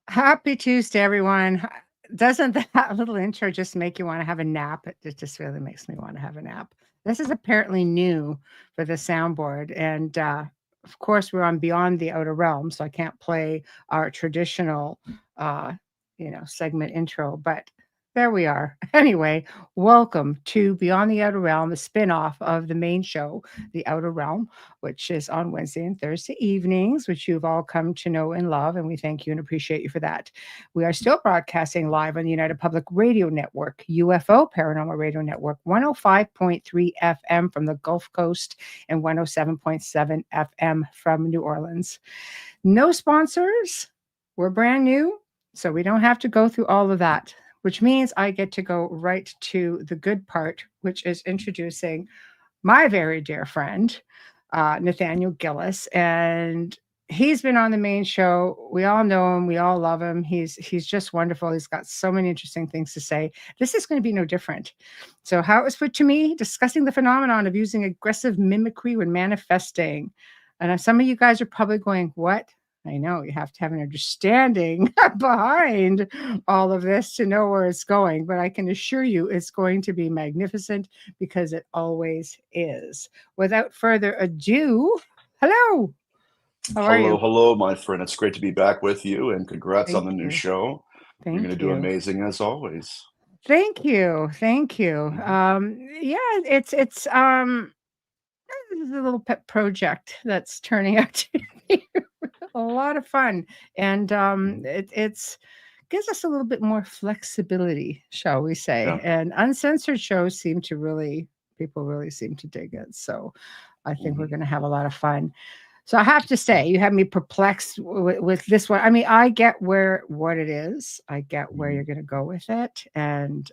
Happy Tuesday, everyone. Doesn't that little intro just make you want to have a nap? It just really makes me want to have a nap. This is apparently new for the soundboard. And of course, we're on Beyond the Outer Realm, so I can't play our traditional, segment intro, but there we are. Anyway, welcome to Beyond the Outer Realm, a spin-off of the main show, The Outer Realm, which is on Wednesday and Thursday evenings, which you've all come to know and love, and we thank you and appreciate you for that. We are still broadcasting live on the United Public Radio Network, UFO Paranormal Radio Network, 105.3 FM from the Gulf Coast and 107.7 FM from New Orleans. No sponsors. We're brand new, so we don't have to go through all of that, which means I get to go right to the good part, which is introducing my very dear friend, Nathaniel Gillis. And he's been on the main show. We all know him. We all love him. He's just wonderful. He's got so many interesting things to say. This is going to be no different. So how it was put to me, discussing the phenomenon of using aggressive mimicry when manifesting. And some of you guys are probably going, what? I know you have to have an understanding behind all of this to know where it's going, but I can assure you it's going to be magnificent because it always is. Without further ado, hello. How are you? Hello, my friend. It's great to be back with you, and congrats on the new you. show. You're going to do amazing as always. Thank you. Thank you. It's a little pet project that's turning out to be a lot of fun, and it's gives us a little bit more flexibility, shall we say. Yeah. And uncensored shows people really seem to dig it, so I think we're going to have a lot of fun. So I have to say, you have me perplexed with this one. I mean, I get what it is. I get where you're going to go with it. And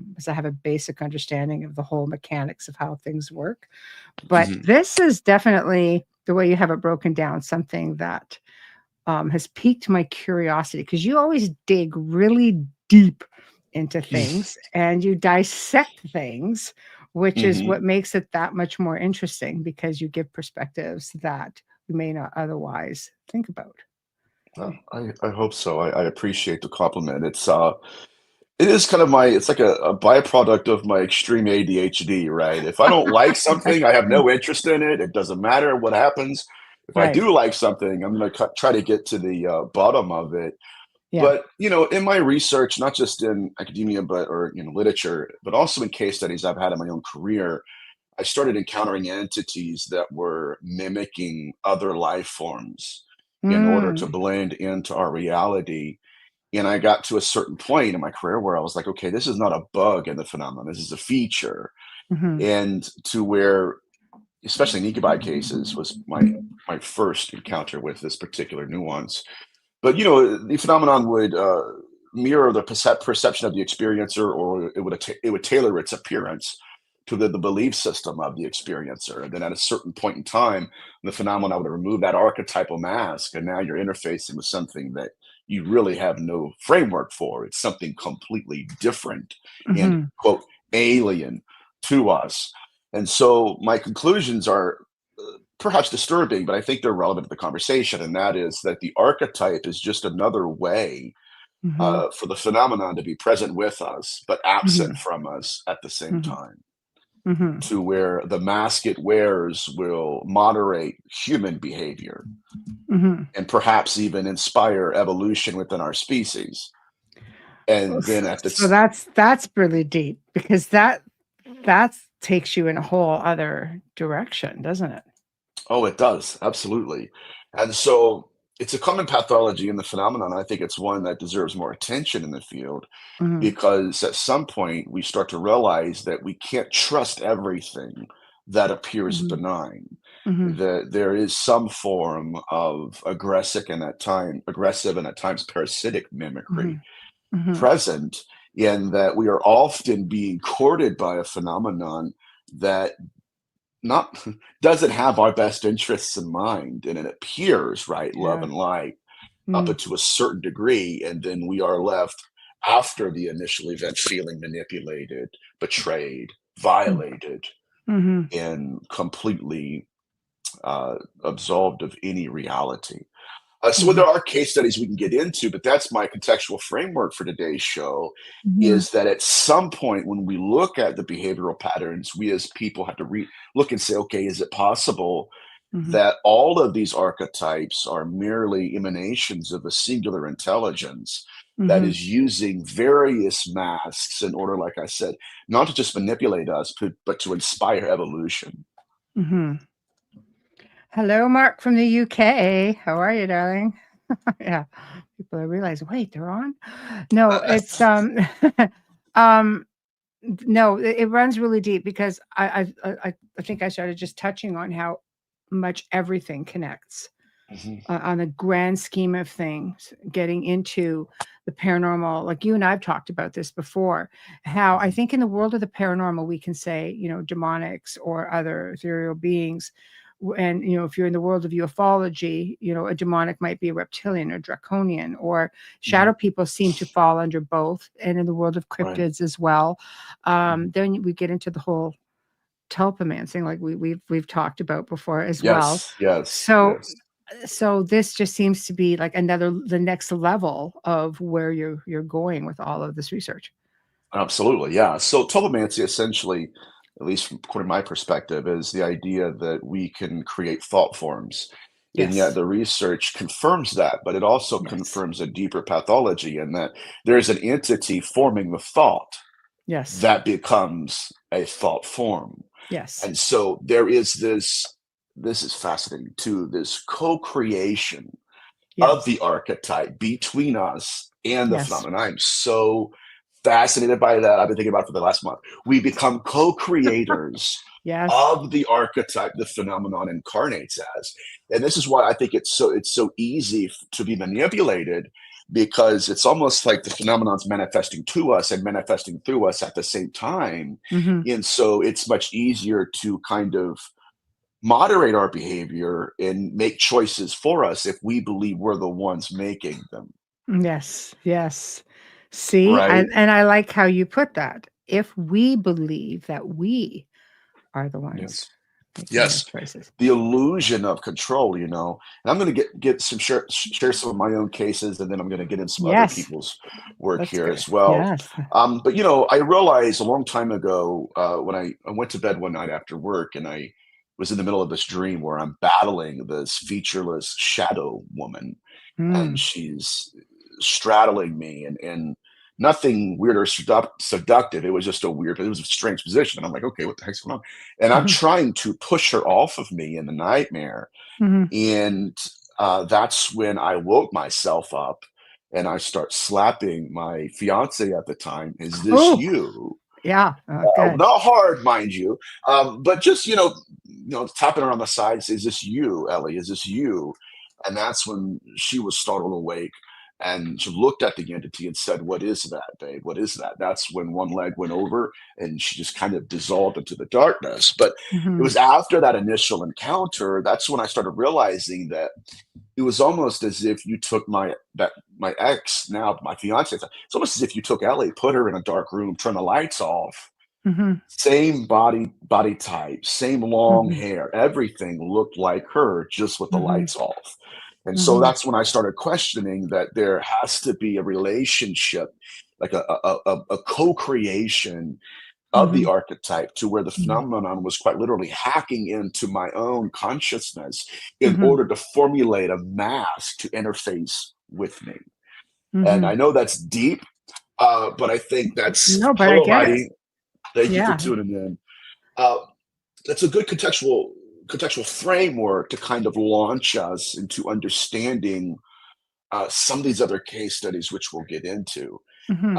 because I have a basic understanding of the whole mechanics of how things work. But this is definitely, the way you have it broken down, something that has piqued my curiosity, because you always dig really deep into things and you dissect things, which is what makes it that much more interesting, because you give perspectives that you may not otherwise think about. Well, I hope so. I appreciate the compliment. It is kind of it's like a byproduct of my extreme ADHD, right? If I don't like something, I have no interest in it. It doesn't matter what happens. If I do like something, I'm going to try to get to the bottom of it. Yeah. But, in my research, not just in academia, or literature, but also in case studies I've had in my own career, I started encountering entities that were mimicking other life forms in order to blend into our reality. And I got to a certain point in my career where I was like, okay, this is not a bug in the phenomenon. This is a feature. And to where, especially in Ikigai cases, was my first encounter with this particular nuance. But, the phenomenon would mirror the perception of the experiencer, or it would tailor its appearance to the belief system of the experiencer. And then at a certain point in time, the phenomenon would remove that archetypal mask, and now you're interfacing with something that you really have no framework for. It's something completely different and, quote, alien to us. And so my conclusions are perhaps disturbing, but I think they're relevant to the conversation. And that is that the archetype is just another way for the phenomenon to be present with us, but absent from us at the same time. To where the mask it wears will moderate human behavior and perhaps even inspire evolution within our species. And then so that's really deep, because that takes you in a whole other direction, doesn't it? Oh, it does. Absolutely. And so it's a common pathology in the phenomenon. I think it's one that deserves more attention in the field, because at some point we start to realize that we can't trust everything that appears benign. Mhm. that there is some form of aggressive and at times parasitic mimicry Mhm. Mhm. present, in that we are often being courted by a phenomenon that not doesn't have our best interests in mind, and it appears right, love Yeah. and light, up Mm. to a certain degree, and then we are left after the initial event feeling manipulated, betrayed, Mm. violated, Mhm. and completely absolved of any reality. So Mhm. there are case studies we can get into, but that's my contextual framework for today's show. Mhm. Is that at some point when we look at the behavioral patterns, we as people have to look and say, okay, is it possible Mhm. that all of these archetypes are merely emanations of a singular intelligence that Mhm. is using various masks in order, like I said, not to just manipulate us, but to inspire evolution? Mhm. Hello, Mark from the UK. How are you, darling? Yeah. People are realizing, wait, they're on? No, it's um no, it runs really deep because I think I started just touching on how much everything connects Mhm, on the grand scheme of things, getting into the paranormal. Like you and I've talked about this before, how I mhm, think in the world of the paranormal, we can say, demonics or other ethereal beings. And, if you're in the world of ufology, a demonic might be a reptilian or draconian, or mhm. shadow people seem to fall under both. And in the world of Right. cryptids as well. Mhm. Then we get into the whole telepomancing, like we've talked about before as well. Yes, yes, So yes. this just seems to be like the next level of where you're going with all of this research. Absolutely, yeah. So telemancy essentially, at least from according to my perspective, is the idea that we can create thought forms. And yet Yes. the research confirms that, but it also Yes. confirms a deeper pathology in that there's an entity forming the thought Yes. that becomes a thought form. Yes. And so there is this is fascinating too, this co-creation of Yes. the archetype between us and the Yes. phenomenon. I'm so fascinated by that. I've been thinking about it for the last month. We become co-creators Yes. of the archetype the phenomenon incarnates as. And this is why I think it's so easy to be manipulated, because it's almost like the phenomenon's manifesting to us and manifesting through us at the same time. Mhm. And so it's much easier to kind of moderate our behavior and make choices for us if we believe we're the ones making them, Yes. Yes. See, right? and I like how you put that. If we believe that we are the ones Yes. making those Yes. choices. The illusion of control, you know. And I'm going to get some share some of my own cases, and then I'm going to get in some other Yes. people's work That's here good. as well. Yes. But I realized a long time ago, when I went to bed one night after work, and I was in the middle of this dream where I'm battling this featureless shadow woman, and Mm. she's straddling me, and nothing weird or seductive. It was just it was a strange position. And I'm like, okay, what the heck's going on? And I'm Mhm. trying to push her off of me in the nightmare. Mhm. And that's when I woke myself up and I start slapping my fiance at the time. Is this Oh, you? yeah. Good. Not hard, mind you, but just tapping her on the side. Is this you, Ellie? Is this you? And that's when she was startled awake, and she looked at the entity and said, "What is that, babe? What is that?" That's when one leg went over, and she just kind of dissolved into the darkness. But it Mhm. was after that initial encounter that's when I started realizing that it was almost as if you took my ex, now my fiance. It's almost as if you took Ellie, put her in a dark room, turn the lights off. Mhm. Same body type, same long Mhm. hair, everything looked like her, just with the Mhm. lights off. And so Mhm. that's when I started questioning that there has to be a relationship, like a co-creation of the Mhm. archetype, to where the Mhm. phenomenon was quite literally hacking into my own consciousness in Mhm. order to formulate a mask to interface with me. And I Mhm. know that's deep, but I think that's No, but I hello, get it. Heidi. Thank you for Yeah. tuning in. Uh, that's a good contextual framework to kind of launch us into understanding some of these other case studies, which we'll get into. Mhm.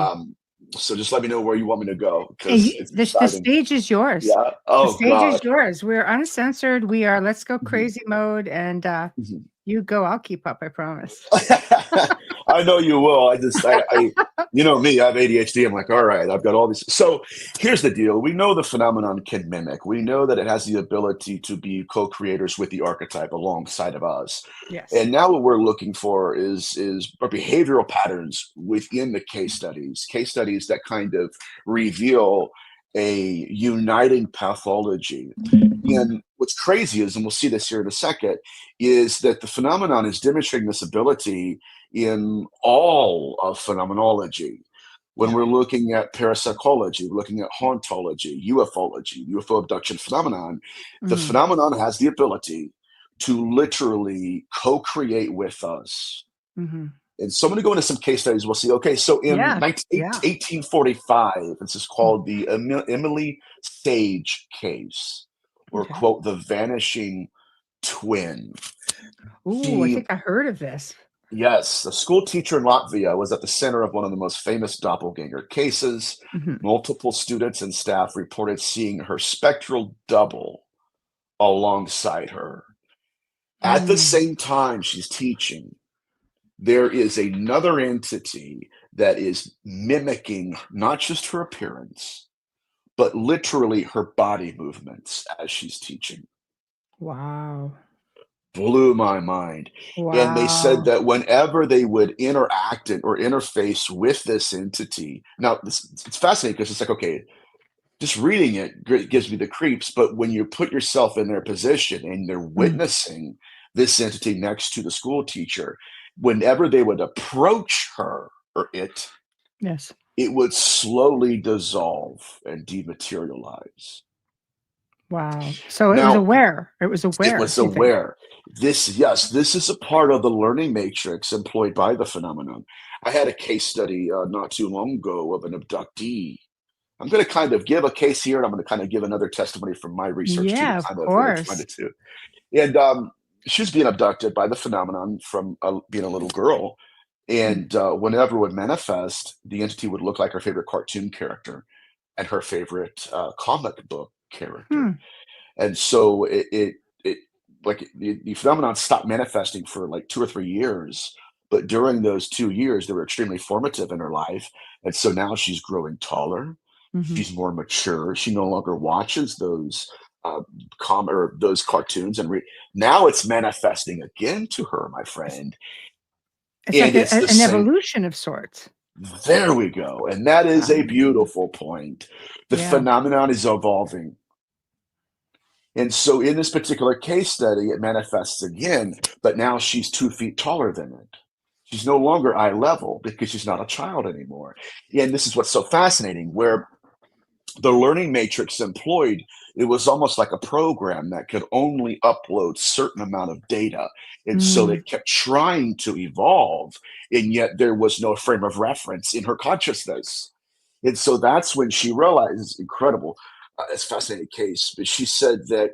So just let me know where you want me to go And because it's the exciting. stage is yours. Yeah. The Oh stage is God. yours. We're uncensored. We are let's go Mhm, crazy mode, and mhm. you go. I'll keep up. I promise. I know you will. You know me, I have ADHD. I'm like, all right, I've got all these. So here's the deal. We know the phenomenon can mimic. We know that it has the ability to be co-creators with the archetype alongside of us. Yes. And now what we're looking for is our behavioral patterns within the case studies that kind of reveal a uniting pathology. And what's crazy is, and we'll see this here in a second, is that the phenomenon is demonstrating this ability in all of phenomenology. When Yeah. we're looking at parapsychology, we're looking at hauntology, ufology, UFO abduction phenomenon, the Mm. phenomenon has the ability to literally co-create with us. Hmm. And so I'm going to go into some case studies. We'll see. Okay, so in Yeah. Yeah. 1845, this is Mm. called the Emily Sage case, or Okay. quote, the vanishing twin. Ooh, I She think I heard of this. Yes, a school teacher in Latvia was at the center of one of the most famous doppelganger cases. Hmm. Multiple students and staff reported seeing her spectral double alongside her. At the Mm. same time she's teaching, there is another entity that is mimicking not just her appearance, but literally her body movements as she's teaching. Wow. Blew my mind. And they said Wow. that whenever they would interact or interface with this entity, now it's fascinating because it's like, okay, just reading it gives me the creeps, but when you put yourself in their position and they're Mm. witnessing this entity next to the school teacher, whenever they would approach her or Yes. it would slowly dissolve and dematerialize. Wow. So it was Now, aware. It was it aware, was you think? aware. Yes, this is a part of the learning matrix employed by the phenomenon. I had a case study not too long ago of an abductee. I'm going to kind of give a case here, and I'm going to kind of give another testimony from my research too to Yeah, of kind of intertwine course. the two. And she was being abducted by the phenomenon from being a little girl. Mm. And whenever it would manifest, the entity would look like her favorite cartoon character and her favorite comic book character. Hmm. And so it like the phenomenon stopped manifesting for like 2 or 3 years. But during those 2 years, they were extremely formative in her life. And so now she's growing taller. Mhm. She's more mature. She no longer watches those uh, or those cartoons, and now it's manifesting again to her, my It's friend. it's like And it's the an same. evolution of sorts. There we go. And that is a Um, beautiful point. The yeah. phenomenon is evolving. And so in this particular case study, it manifests again, but now she's 2 feet taller than it. She's no longer eye level because she's not a child anymore. And this is what's so fascinating, where the learning matrix employed, it was almost like a program that could only upload certain amount of data. And so Mm. it kept trying to evolve, and yet there was no frame of reference in her consciousness. And so that's when she realized, it's incredible. It's a fascinating case, but she said that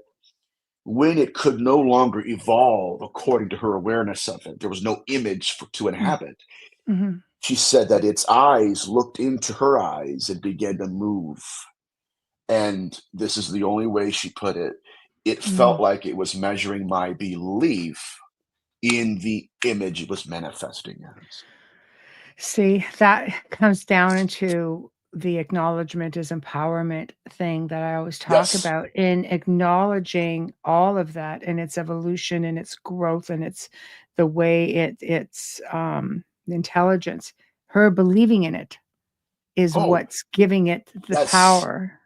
when it could no longer evolve according to her awareness of it, there was no image to Mm. inhabit. Mhm. She said that its eyes looked into her eyes and began to move. And this is the only way she put it. It felt Mm. like it was measuring my belief in the image it was manifesting as. See, that comes down into the acknowledgement is empowerment thing that I always talk Yes. about in acknowledging all of that and its evolution and its growth and its the way it's intelligence. Her believing in it is Oh, what's giving it the yes. power,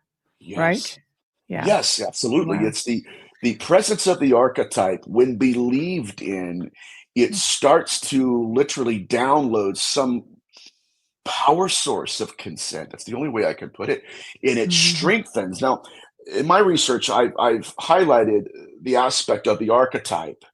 right? Yes. Yeah. Yes, absolutely. Wow. It's the presence of the archetype when believed in, it Mm. starts to literally download some power source of consent. That's the only way I can put it. And it Mhm. strengthens. Now, in my research, I've highlighted the aspect of the archetype.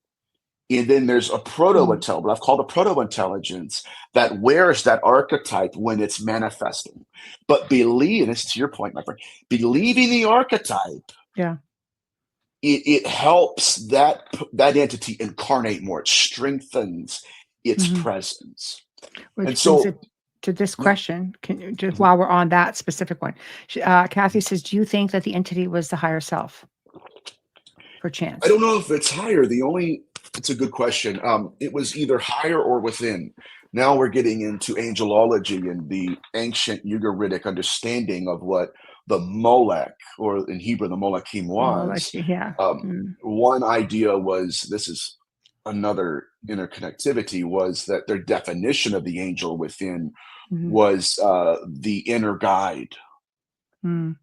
And then there's a Mm. what I've called a proto intelligence that wears that archetype when it's manifesting. But believe, and this is to your point, my friend, believing the archetype, Yeah. it helps that entity incarnate more. It strengthens its Mhm. presence. And Which brings so, it to this Yeah. question, can you just Mhm. while we're on that specific one, Kathy says, "Do you think that the entity was the higher self, I perchance?" don't know if it's higher. It's a good question. It was either higher or within. Now we're getting into angelology and the ancient Ugaritic understanding of what the Molech, or in Hebrew, the Molechim More like, was. yeah. Um, Mm, One idea was, this is another interconnectivity, was that their definition of the angel within mhm, was the inner guide. mm,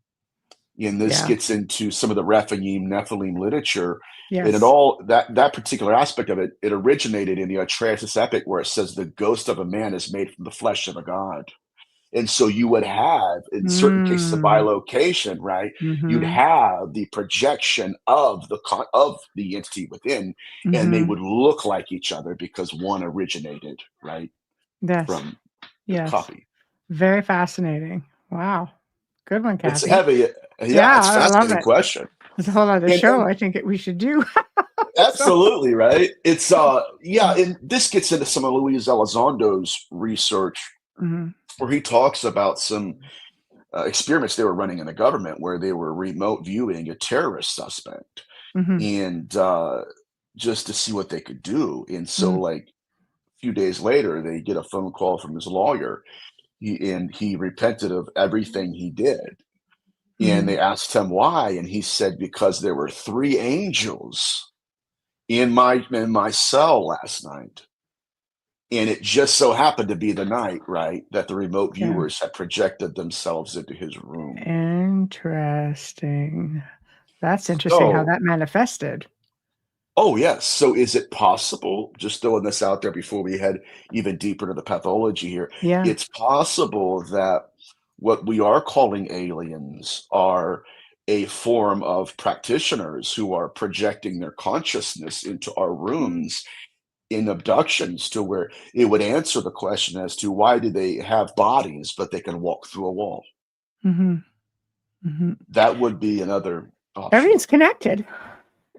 And this yeah. gets into some of the Rephaim Nephilim literature, and it Yes. all that particular aspect of it, it originated in the Atreus epic, where it says the ghost of a man is made from the flesh of a god. And so you would have, in certain cases of Mm, bilocation, right? You'd mhm, have the projection of of the entity within, and they mhm. would look like each other because one originated, right, Yes. from the Yes. copy. Very fascinating. Wow. Good one, It's Kathy. heavy. Yeah, Yeah, it's a I love fascinating it. question. There's a whole other show And I think we should do. So absolutely, right? It's yeah, and this gets into some of Luis Elizondo's research, mhm, where he talks about some experiments they were running in the government where they were remote viewing a terrorist suspect, mhm, and just to see what they could do. And so, mm, like, a few days later, they get a phone call from his lawyer, and he repented of everything he did. And mhm. they asked him why, and he said, because there were three angels in my cell last night. And it just so happened to be the night, right, that the remote Yeah. viewers had projected themselves into his room. Interesting. That's interesting how So, that manifested. oh, yes. So is it possible, just throwing this out there before we head even deeper into the pathology here, Yeah. it's possible that what we are calling aliens are a form of practitioners who are projecting their consciousness into our Mm, rooms in abductions, to where it would answer the question as to why do they have bodies but they can walk through a wall. mhm, mhm. That would be another option. Everything's connected.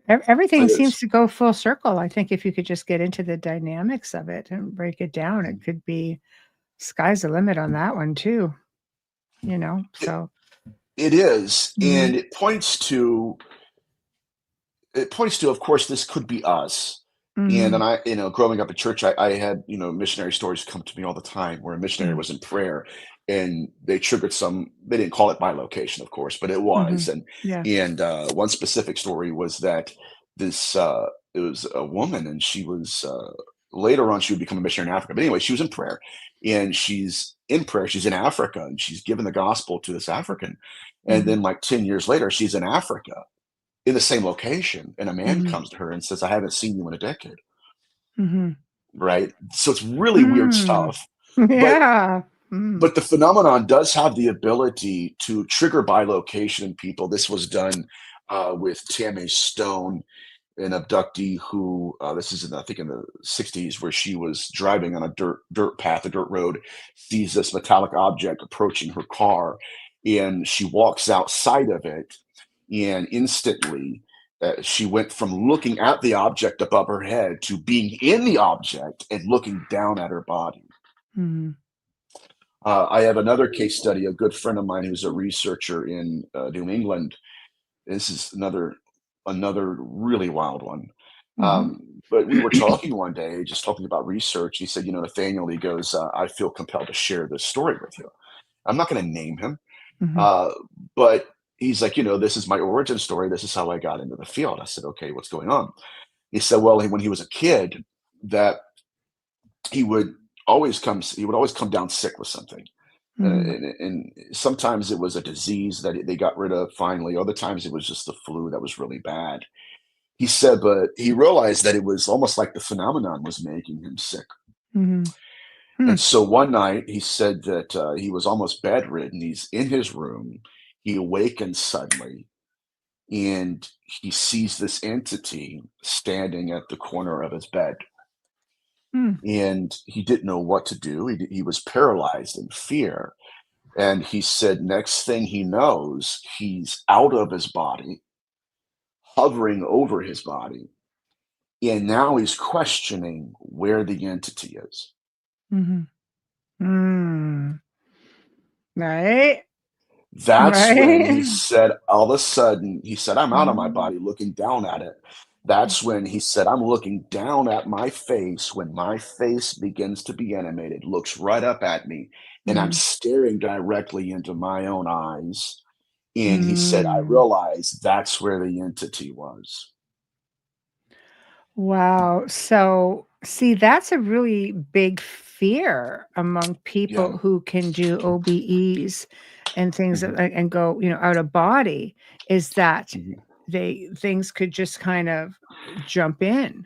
Everything It seems is. to go full circle. I think if you could just get into the dynamics of it and break it down, it Mhm. could be sky's the limit on that one too, you know? It, So, it is, mhm, and it points to, of course, this could be us. And mhm, then growing up in church, I had, missionary stories come to me all the time where a missionary mm, was in prayer, and they triggered they didn't call it bilocation, of course, but it was. mhm. And Yeah. one specific story was that this it was a woman, and she was later on she would become a missionary in Africa. But anyway, she was in prayer, and she's in Africa, and she's given the gospel to this African. And Mhm, then, like 10 years later, she's in Africa in the same location, and a man mhm, comes to her and says, "I haven't seen you in a decade." mhm. Right? So it's really weird Mm. stuff. But Yeah. Mm, the phenomenon does have the ability to trigger bilocation in people. This was done with Tammy Stone, an abductee who this is I think in the 60s, where she was driving on a dirt path, a dirt road, sees this metallic object approaching her car, and she walks outside of it, and instantly she went from looking at the object above her head to being in the object and looking down at her body. mhm, I have another case study. A good friend of mine who's a researcher in New England. This is another really wild one. mhm, But we were talking one day, just talking about research. He said, Nathaniel, he goes, I feel compelled to share this story with you. I'm not going to name him, mhm, uh, but he's like, this is my origin story. This is how I got into the field. I said, okay, what's going on? He said, well, when he was a kid, that he would he would always come down sick with something. mhm, And sometimes it was a disease that they got rid of finally. Other times it was just the flu that was really bad. He said, but he realized that it was almost like the phenomenon was making him sick. mhm, hmm, And so one night he said that he was almost bedridden. He's in his room. He awakens suddenly, and he sees this entity standing at the corner of his bed. hmm, And he didn't know what to do. He was paralyzed in fear. And he said, next thing he knows, he's out of his body, hovering over his body. And now he's questioning where the entity is. mhm. Mm. Right? That's when he Right? said, all of a sudden, he said, I'm out of my Mm. body looking down at it. That's when he said, I'm looking down at my face when my face begins to be animated, looks right up at me, and I'm Mm. staring directly into my own eyes. And he said, I Mm. realized that's where the entity was. Wow. So, see, that's a really big fear among Yeah. people who can do OBEs and things Mhm. and go, out of body is that Mhm. things could just kind of jump in.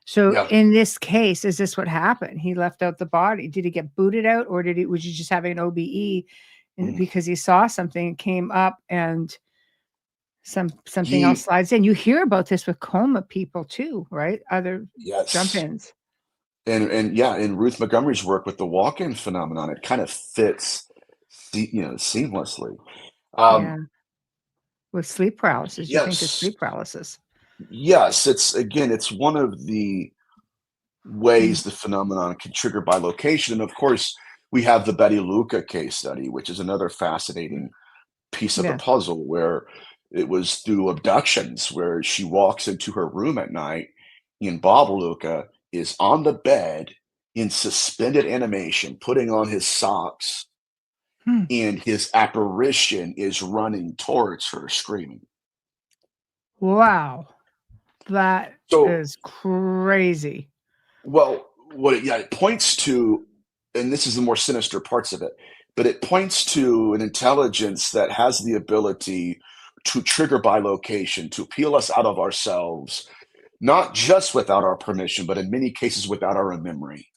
So Yeah. in this case, is this what happened? He left out the body. Did he get booted out or was he just having an OBE and Mm. because he saw something came up and something else He, slides in? You hear about this with coma people too, right? Other yes. jump-ins. And yeah, in Ruth Montgomery's work with the walk-in phenomenon, it kind of fits, seamlessly. Yeah, Um, with sleep paralysis. You think it's yes, sleep paralysis. yes, it's again, it's one of the Mm, ways the phenomenon can trigger by location. And of course, we have the Betty Luca case study, which is another mm. fascinating piece of the Yeah. puzzle where it was through abductions where she walks into her room at night and Bob Luca is on the bed in suspended animation, putting on his socks, Hmm. and his apparition is running towards her screaming. Wow. That So, is crazy. well, it points to, and this is the more sinister parts of it, but it points to an intelligence that has the ability to trigger by location, to peel us out of ourselves, not just without our permission, but in many cases without our own memory.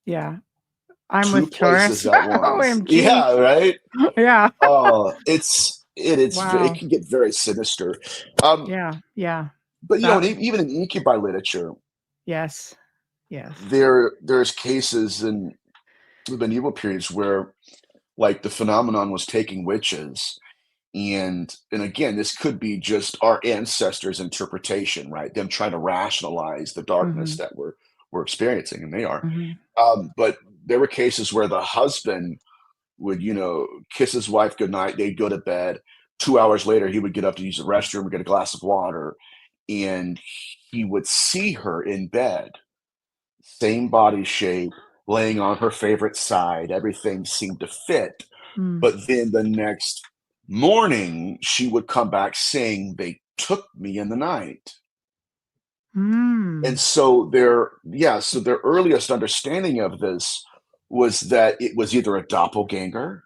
Yeah. I'm Two with places Taurus. at once. OMG. Yeah, right? Yeah. Oh, it Wow. can get very sinister. Yeah. Yeah. But That even in incubi literature, yes. Yes. there's cases in the medieval periods where like the phenomenon was taking witches and again this could be just our ancestors interpretation, right, them trying to rationalize the darkness Mhm. that we're experiencing, and they are. Mhm. But there were cases where the husband would kiss his wife goodnight, they'd go to bed. 2 hours later he would get up to use the restroom or get a glass of water, and he would see her in bed, same body shape, laying on her favorite side. Everything seemed to fit. Mm. But then the next morning, she would come back saying, they took me in the night. And Mm. so their earliest understanding of this was that it was either a doppelganger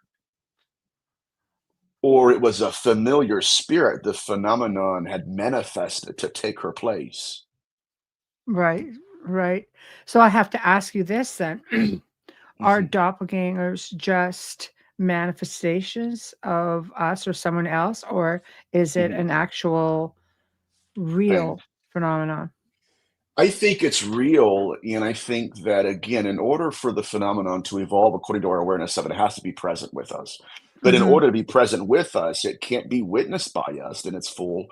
or it was a familiar spirit the phenomenon had manifested to take her place. Right. Right. So I have to ask you this then. Are Mhm. doppelgangers just manifestations of us or someone else, or is it Mhm. an actual Thing. real phenomenon? I think it's real, and I think that again, in order for the phenomenon to evolve according to our awareness of it, it has to be present with us. But in Mhm. order to be present with us, it can't be witnessed by us in its full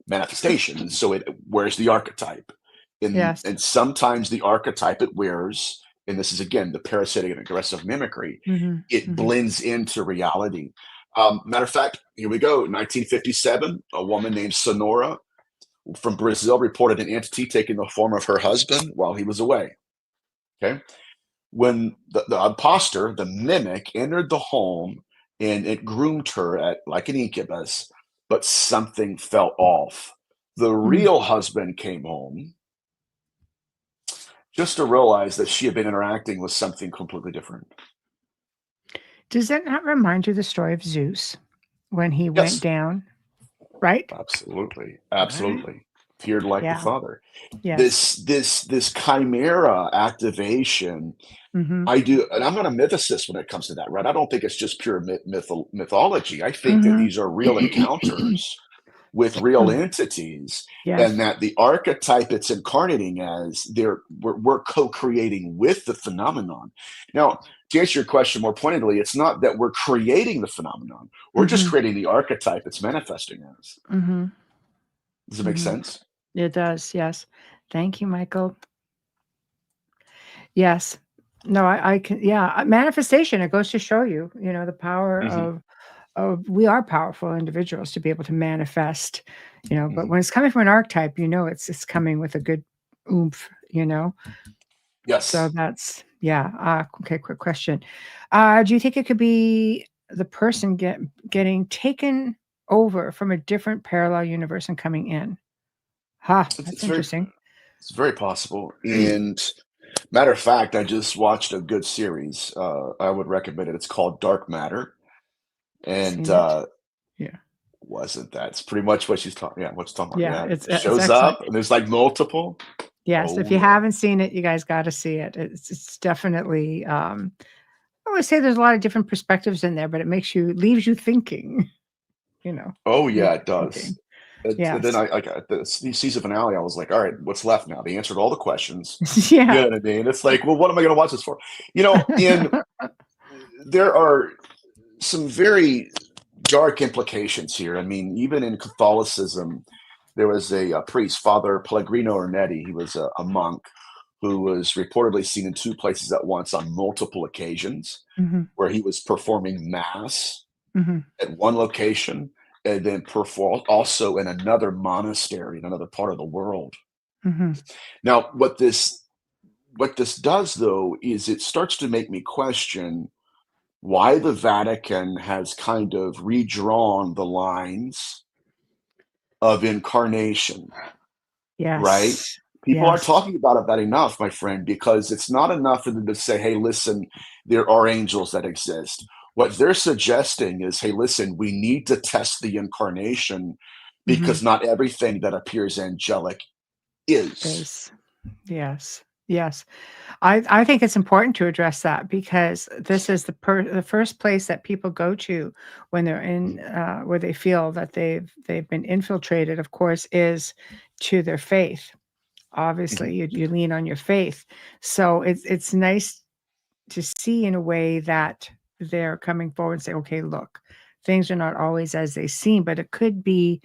manifestation. And so it wears the archetype. Yes. And sometimes the archetype it wears, and this is again the parasitic and aggressive mimicry, Mhm. it Mhm. blends into reality. Matter of fact, here we go. 1957, a woman named Sonora from Brazil reported an entity taking the form of her husband while he was away. Okay. When the imposter, the mimic, entered the home and it groomed her at like an incubus, but something felt off. The Mm. real husband came home just to realize that she had been interacting with something completely different. Does that not remind you the story of Zeus when he went Yes, down, right? absolutely. Right. Absolutely. Appeared like the Yeah. father. Yes. This chimera activation, Mhm. I do, and I'm not a mythicist when it comes to that, right? I don't think it's just pure mythology. I think that Mhm. these are real encounters with real entities, and Yes. that the archetype it's incarnating as we're co-creating with the phenomenon. Now, to answer your question more pointedly, it's not that we're creating the phenomenon; we're just Mhm. creating the archetype it's manifesting as. Mhm. Does it make Mhm. sense? It does, yes. Thank you, Michael. Yes. No, I can, yeah, manifestation, it goes to show you, the power Hmm. of we are powerful individuals to be able to manifest, but Hmm. when it's coming from an archetype, it's coming with a good oomph. So Yes. that's, yeah. Okay, quick question. Do you think it could be the person getting taken over from a different parallel universe and coming in? Ha, It's, that's it's very interesting. it's very possible. And matter of fact, I just watched a good series. I would recommend it. It's called Dark Matter, and Seen it. Yeah. wasn't that? It's pretty much what she's talking. Yeah, what she's talking about. Yeah, Yeah, it it's shows excellent. up, and there's like multiple. Yes, if Oh you yeah. haven't seen it, you guys gotta see it. It's definitely, I always say there's a lot of different perspectives in there, but leaves you thinking, you know, Oh leaves yeah, it you does. thinking. And then Yes. I got the season finale. I was like, all right, what's left now? They answered all the questions. You Yeah. know what I mean? It's like, well, what am I going to watch this for? In there are some very dark implications here. I mean, even in Catholicism, there was a priest, Father Pellegrino Ernetti. He was a monk who was reportedly seen in two places at once on multiple occasions, Mhm, where he was performing mass mhm, at one location and then perform also in another monastery in another part of the world. mhm. Now, what this does though is it starts to make me question why the Vatican has kind of redrawn the lines of incarnation, right? Yes. People aren't Yes. talking about that enough, my friend, because it's not enough for them to say, hey, listen, there are angels that exist. What they're suggesting is, hey, listen, we need to test the incarnation Mhm. because not everything that appears angelic is. Is. Yes. Yes. I think it's important to address that because this is the first place that people go to when they're in, Mhm, where they feel that they've been infiltrated, of course, is to their faith. mhm. Obviously, you lean on your faith. So it's nice to see in a way that they're coming forward and say, "Okay, look, things are not always as they seem, but it could be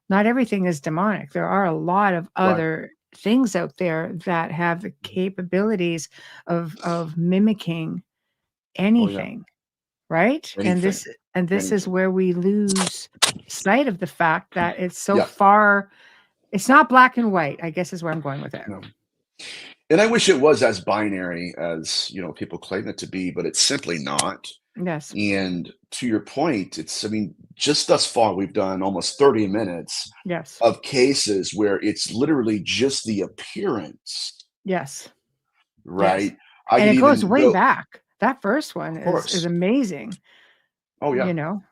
not everything is demonic. There are a lot of Right. other things out there that have the capabilities of mimicking Oh, yeah. anything, right? And Anything. this is Anything. where we lose sight of the fact that it's so Yeah. far it's not black and white, I guess is where I'm going with it. No. And I wish it was as binary as, people claim it to be, but it's simply not. Yes. And to your point, I mean, just thus far, we've done almost 30 minutes Yes. of cases where it's literally just the appearance, Yes. Yes. right? I And could it goes even way go, back. That first one of is course. amazing, Oh, you yeah. know?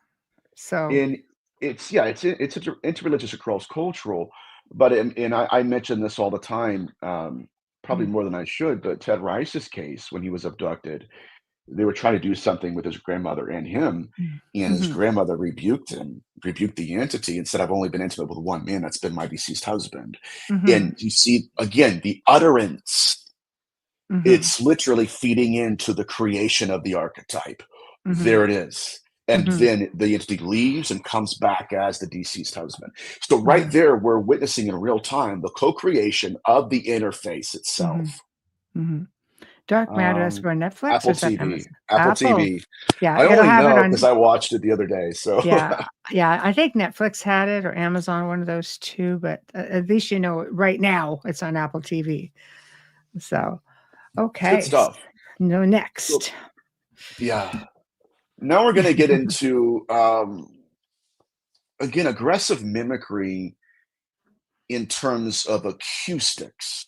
So And it's interreligious or cross-cultural, but and I mention this all the time, probably mm, more than I should, but Ted Rice's case when he was abducted, they were trying to do something with his grandmother and him, mm, and his mhm, grandmother rebuked him, rebuked the entity, and said, "I've only been intimate with one man, that's been my deceased husband." mhm, And you see, again, the utterance, mhm, it's literally feeding into the creation of the archetype. mhm, There it is. And mhm, then the entity leaves and comes back as the deceased husband. So right mhm, there, we're witnessing in real time the co-creation of the interface mhm, itself. mhm. Dark Matter, that's Um, for Netflix or Apple is that TV. Amazon? Apple Apple. TV. Yeah, I it'll only have it know because on, I watched it the other day, so yeah, yeah, I think Netflix had it or Amazon, one of those 2, but at least right now it's on Apple TV. So, it's good okay, stuff. no, So, next. yeah. Now we're gonna get into, again, aggressive mimicry in terms of acoustics.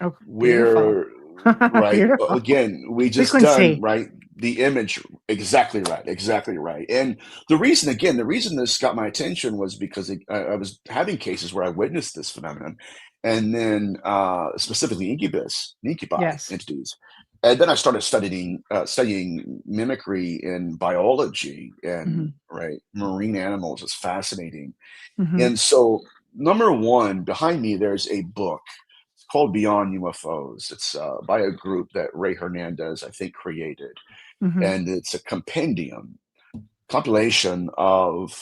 Oh, beautiful. Where right, Beautiful. again, we just done, Frequency. right, the image exactly right, and the reason this got my attention was because I was having cases where I witnessed this phenomenon, and then, specifically incubus and incubi Yes. entities, and then I started studying mimicry in biology and, Mhm, right, marine animals is fascinating, mhm, and so, number 1, behind me, there's a book called Beyond UFOs. It's by a group that Ray Hernandez, I think, created, mhm, and it's a compilation of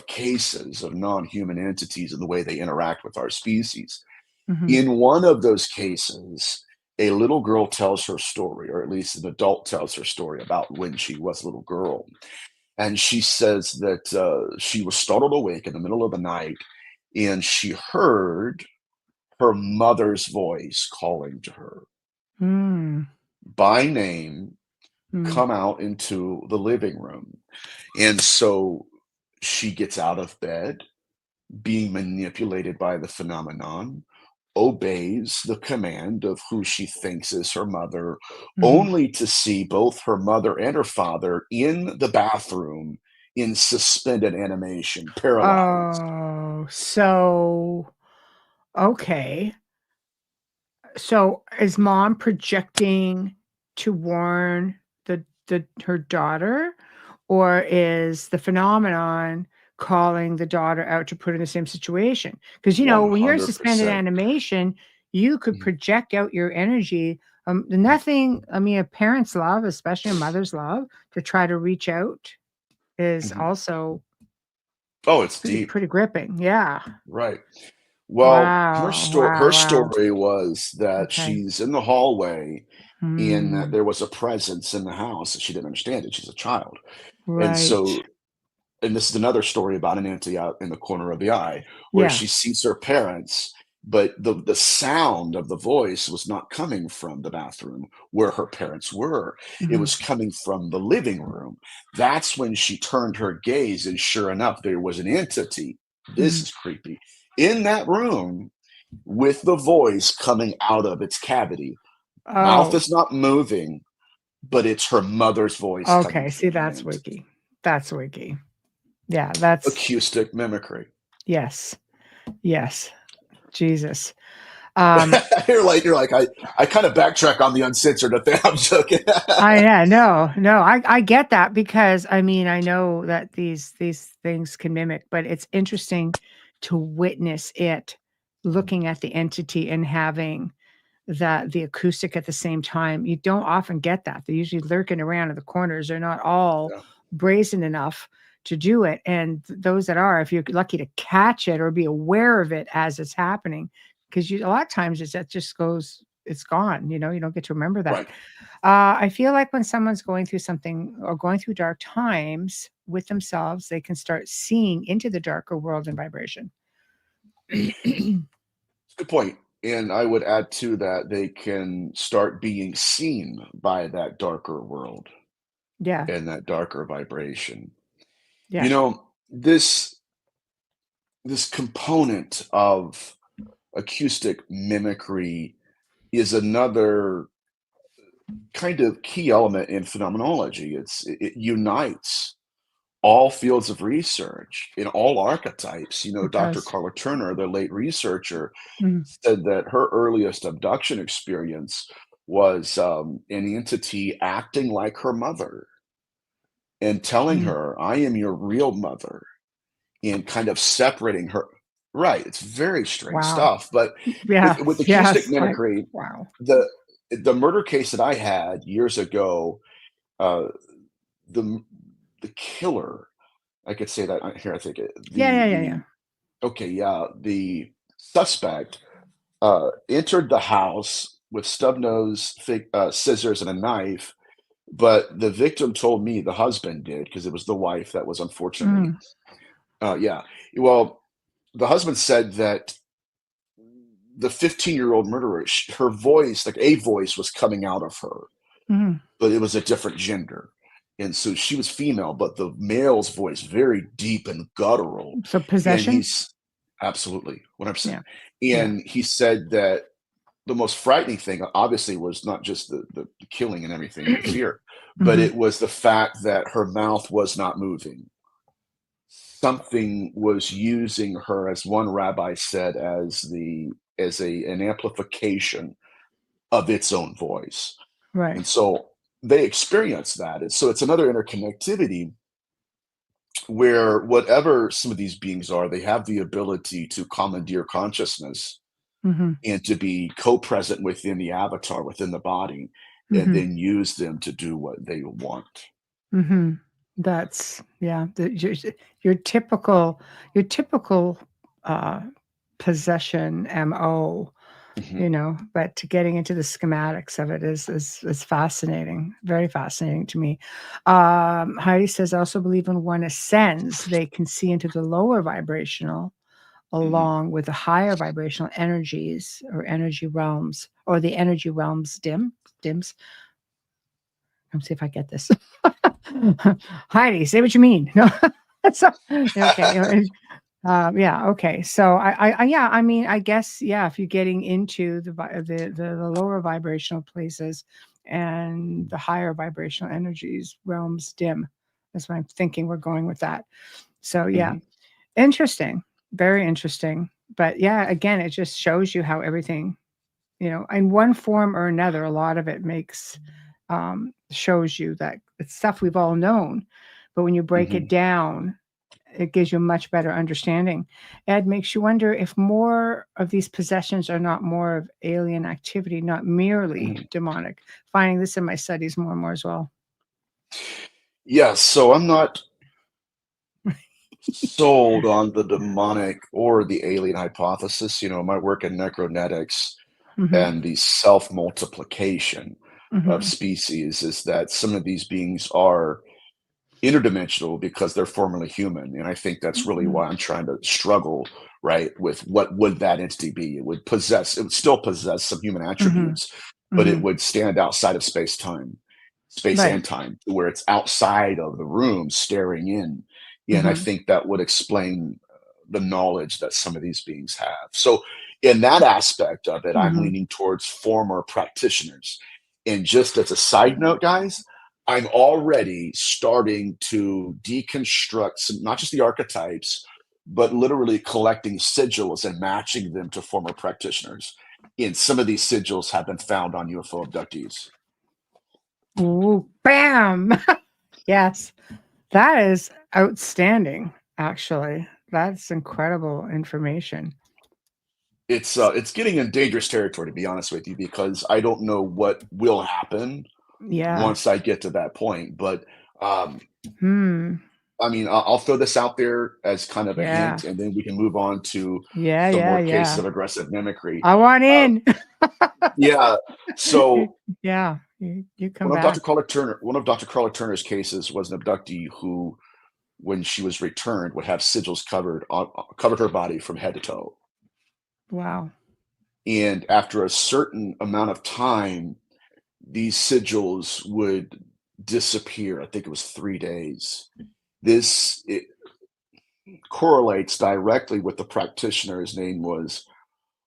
cases of non-human entities and the way they interact with our species. mhm, In one of those cases, a little girl tells her story, or at least an adult tells her story about when she was a little girl. And she says that she was startled awake in the middle of the night and she heard her mother's voice calling to her Mm, by name, mm. come out into the living room. And so she gets out of bed, being manipulated by the phenomenon, obeys the command of who she thinks is her mother, Mhm. only to see both her mother and her father in the bathroom in suspended animation, paralyzed. Oh, so okay. So is mom projecting to warn the her daughter, or is the phenomenon calling the daughter out to put her in the same situation? Because when you're in suspended 100%. animation, you could Mhm, project out your energy. Nothing. I mean, a parent's love, especially a mother's love, to try to reach out is mhm. also Oh, it's pretty deep. pretty gripping. Yeah. Right. Well, Wow. her Wow. Wow. story was that Okay. she's in the hallway and that Mm, there was a presence in the house, and she didn't understand it. She's a child. And right. so and this is another story about an auntie out in the corner of the eye where Yeah. she sees her parents, but the sound of the voice was not coming from the bathroom where her parents were. It Mhm. was coming from the living room. That's when she turned her gaze, and sure enough, there was an entity. This Mhm. is creepy. In that room with the voice coming out of its cavity. Mouth Oh, is not moving, but it's her mother's voice coming okay. See, through the that's entity. wiki. That's wiki. Yeah, that's Acoustic mimicry. yes. Yes. Jesus. Um, You're like, I kind of backtrack on the uncensored thing. I'm joking. yeah, no, I get that because I mean I know that these things can mimic, but it's interesting to witness it looking at the entity and having the acoustic at the same time. You don't often get that. They're usually lurking around in the corners. They're not all Yeah, brazen enough to do it. And those that are, if you're lucky to catch it or be aware of it as it's happening, because you a lot of times that just goes, it's gone. You don't get to remember that. right. I feel like when someone's going through something or going through dark times with themselves, they can start seeing into the darker world and vibration. Good point. And I would add to that they can start being seen by that darker world Yeah, and that darker vibration. You yeah. know, this component of acoustic mimicry is another kind of key element in phenomenology. It unites all fields of research in all archetypes. It Dr. does. Carla Turner, the late researcher, Mhm. said that her earliest abduction experience was an entity acting like her mother and telling Mhm. her, I am your real mother, and kind of separating her. Right. It's very strange Wow. stuff. But with Yes, acoustic yes, like, mimicry, wow. the murder case that I had years ago, uh, the the killer, I could say that here. I think Yeah, yeah, yeah, yeah. the okay, yeah, the suspect entered the house with stub nose scissors and a knife, but the victim told me the husband did because it was the wife that was unfortunately, Mhm, yeah. Well, the husband said that the 15-year-old murderer, her voice, like a voice, was coming out of her, mhm. but it was a different gender. And so she was female, but the male's voice very deep and guttural. So And possession? he's absolutely 100%. Yeah, yeah. And he said that the most frightening thing, obviously, was not just the killing and everything and the fear, but Mhm. it was the fact that her mouth was not moving. Something was using her, as one rabbi said, as an amplification of its own voice. Right. And so they experience that. And so it's another interconnectivity where whatever some of these beings are, they have the ability to commandeer consciousness Mhm, and to be co-present within the avatar, within the body, and mhm, then use them to do what they want. mhm. That's yeah, your typical your typical, uh, possession MO. Mhm. you know, but getting into the schematics of it is fascinating, very fascinating to me. Heidi says, I also believe when one ascends, they can see into the lower vibrational Mhm. along with the higher vibrational energies or energy realms, or the energy realms dims. Let me see if I get this. Heidi, say what you mean. No, so, okay. Yeah. Okay. So yeah. I mean, I guess, yeah. If you're getting into the lower vibrational places and the higher vibrational energies realms dim, that's what I'm thinking. We're going with that. So yeah, Mhm. interesting, very interesting. But yeah, again, it just shows you how everything, in one form or another, a lot of it shows you that it's stuff we've all known, but when you break it Mhm. down, it gives you a much better understanding. Ed, makes you wonder if more of these possessions are not more of alien activity, not merely Mhm. demonic. Finding this in my studies more and more as well. Yeah, so I'm not sold on the demonic or the alien hypothesis. My work in necronetics Mm-hmm. and the self-multiplication of Mm-hmm. species is that some of these beings are interdimensional because they're formerly human, and I think that's really Mm-hmm. why I'm trying to struggle, right, with what would that entity be. It would still possess some human Mm-hmm. attributes, but it Mm-hmm. would stand outside of space Right. and time, where it's outside of the room staring in. And I Mm-hmm. think that would explain the knowledge that some of these beings have. So in that aspect of it, I'm Mm-hmm. leaning towards former practitioners. And just as a side note, guys, I'm already starting to deconstruct some, not just the archetypes, but literally collecting sigils and matching them to former practitioners. And some of these sigils have been found on UFO abductees. Ooh, bam. Yes. That is outstanding, actually. That's incredible information. It's getting in dangerous territory, to be honest with you, because I don't know what will happen Yeah. once I get to that point. But um, Hmm. I mean, I'll throw this out there as kind of a Yeah. hint, and then we can move on to Yeah, some yeah, more cases yeah. of aggressive mimicry. I want Uh, in. yeah. So Yeah, you come one of back. Dr. Carla Turner's cases was an abductee who, when she was returned, would have sigils covered her body from head to toe. Wow. And after a certain amount of time, these sigils would disappear. I think it was 3 days. This it correlates directly with the practitioner. His name was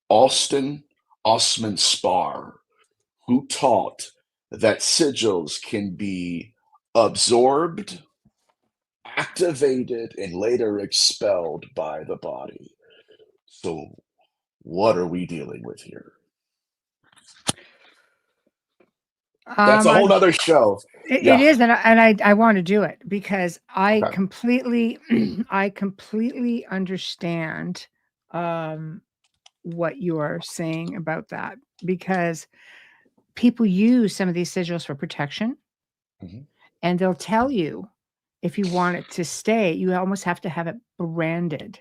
Austin Osman Spar, who taught that sigils can be absorbed, activated, and later expelled by the body. So, what are we dealing with here? That's a I whole nother show. It Yeah. is, and I want to do it because I Okay. completely I completely understand um what you are saying about that, because people use some of these sigils for protection, Mhm. and they'll tell you if you want it to stay, you almost have to have it branded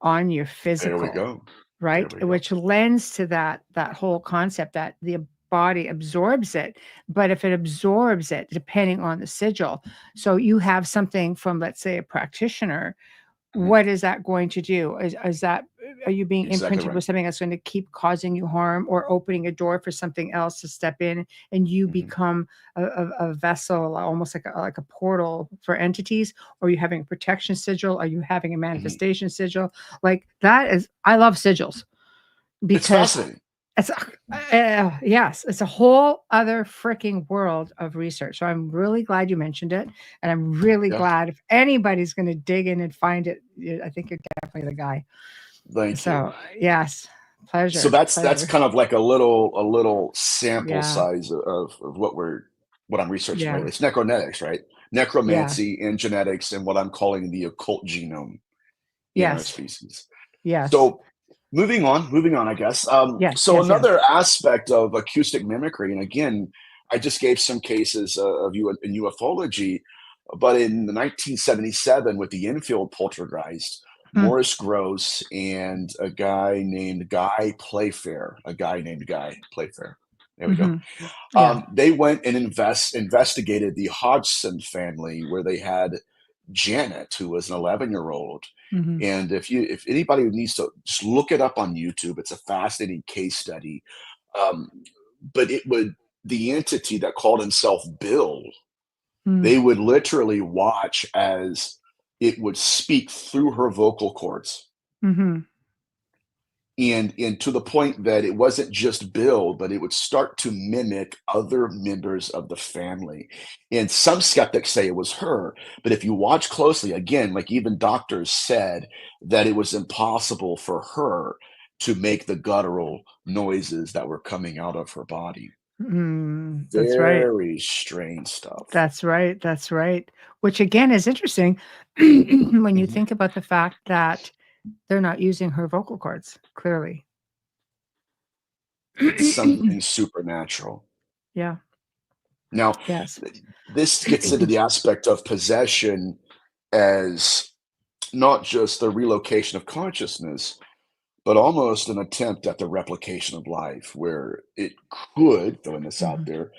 on your There we physical, go. There right? we go. Which lends to that whole concept that the body absorbs it. But if it absorbs it, depending on the sigil, so you have something from, let's say, a practitioner, Mhm. what is that going to do? Is that, are you being Exactly imprinted right. with something that's going to keep causing you harm, or opening a door for something else to step in, and you Mhm. become a vessel, almost like a portal for entities? Or are you having a protection sigil? Are you having a Mhm. manifestation sigil? Like that is, I love sigils It's because fascinating. it's yes, it's a whole other freaking world of research. So I'm really glad you mentioned it, and I'm really Yeah. glad if anybody's going to dig in and find it. I think you're definitely the guy. Thank you. So yes, So pleasure, that's pleasure. kind of like a little sample Yeah, size of what I'm researching, right? yeah, It's necronetics, right? yeah, Necromancy and genetics and what I'm calling the occult genome in our yes, species. yes, So moving on, I guess. yes, So yes, yes. another aspect of acoustic mimicry, and again, I just gave some cases of in ufology, but in the 1977 with the infield poltergeist, Morris Gross and a guy named Guy Playfair. There we go. Mm-hmm. Yeah. They went and investigated the Hodgson family, where they had Janet, who was an 11-year-old. Mm-hmm. And if anybody needs to just look it up on YouTube, it's a fascinating case study. Um, but the entity that called himself Bill, they would literally watch as it would speak through her vocal cords. Mm-hmm. And to the point that it wasn't just Bill, but it would start to mimic other members of the family. And some skeptics say it was her, but if you watch closely, again, like even doctors said that it was impossible for her to make the guttural noises that were coming out of her body. That's right. Very strange stuff. That's right. That's right. Which again is interesting when you Mhm. think about the fact that they're not using her vocal cords, clearly. It's something supernatural. Yeah. Now, Yes. this gets into the aspect of possession as not just the relocation of consciousness, but almost an attempt at the replication of life, where it could, throwing this out Mhm. there,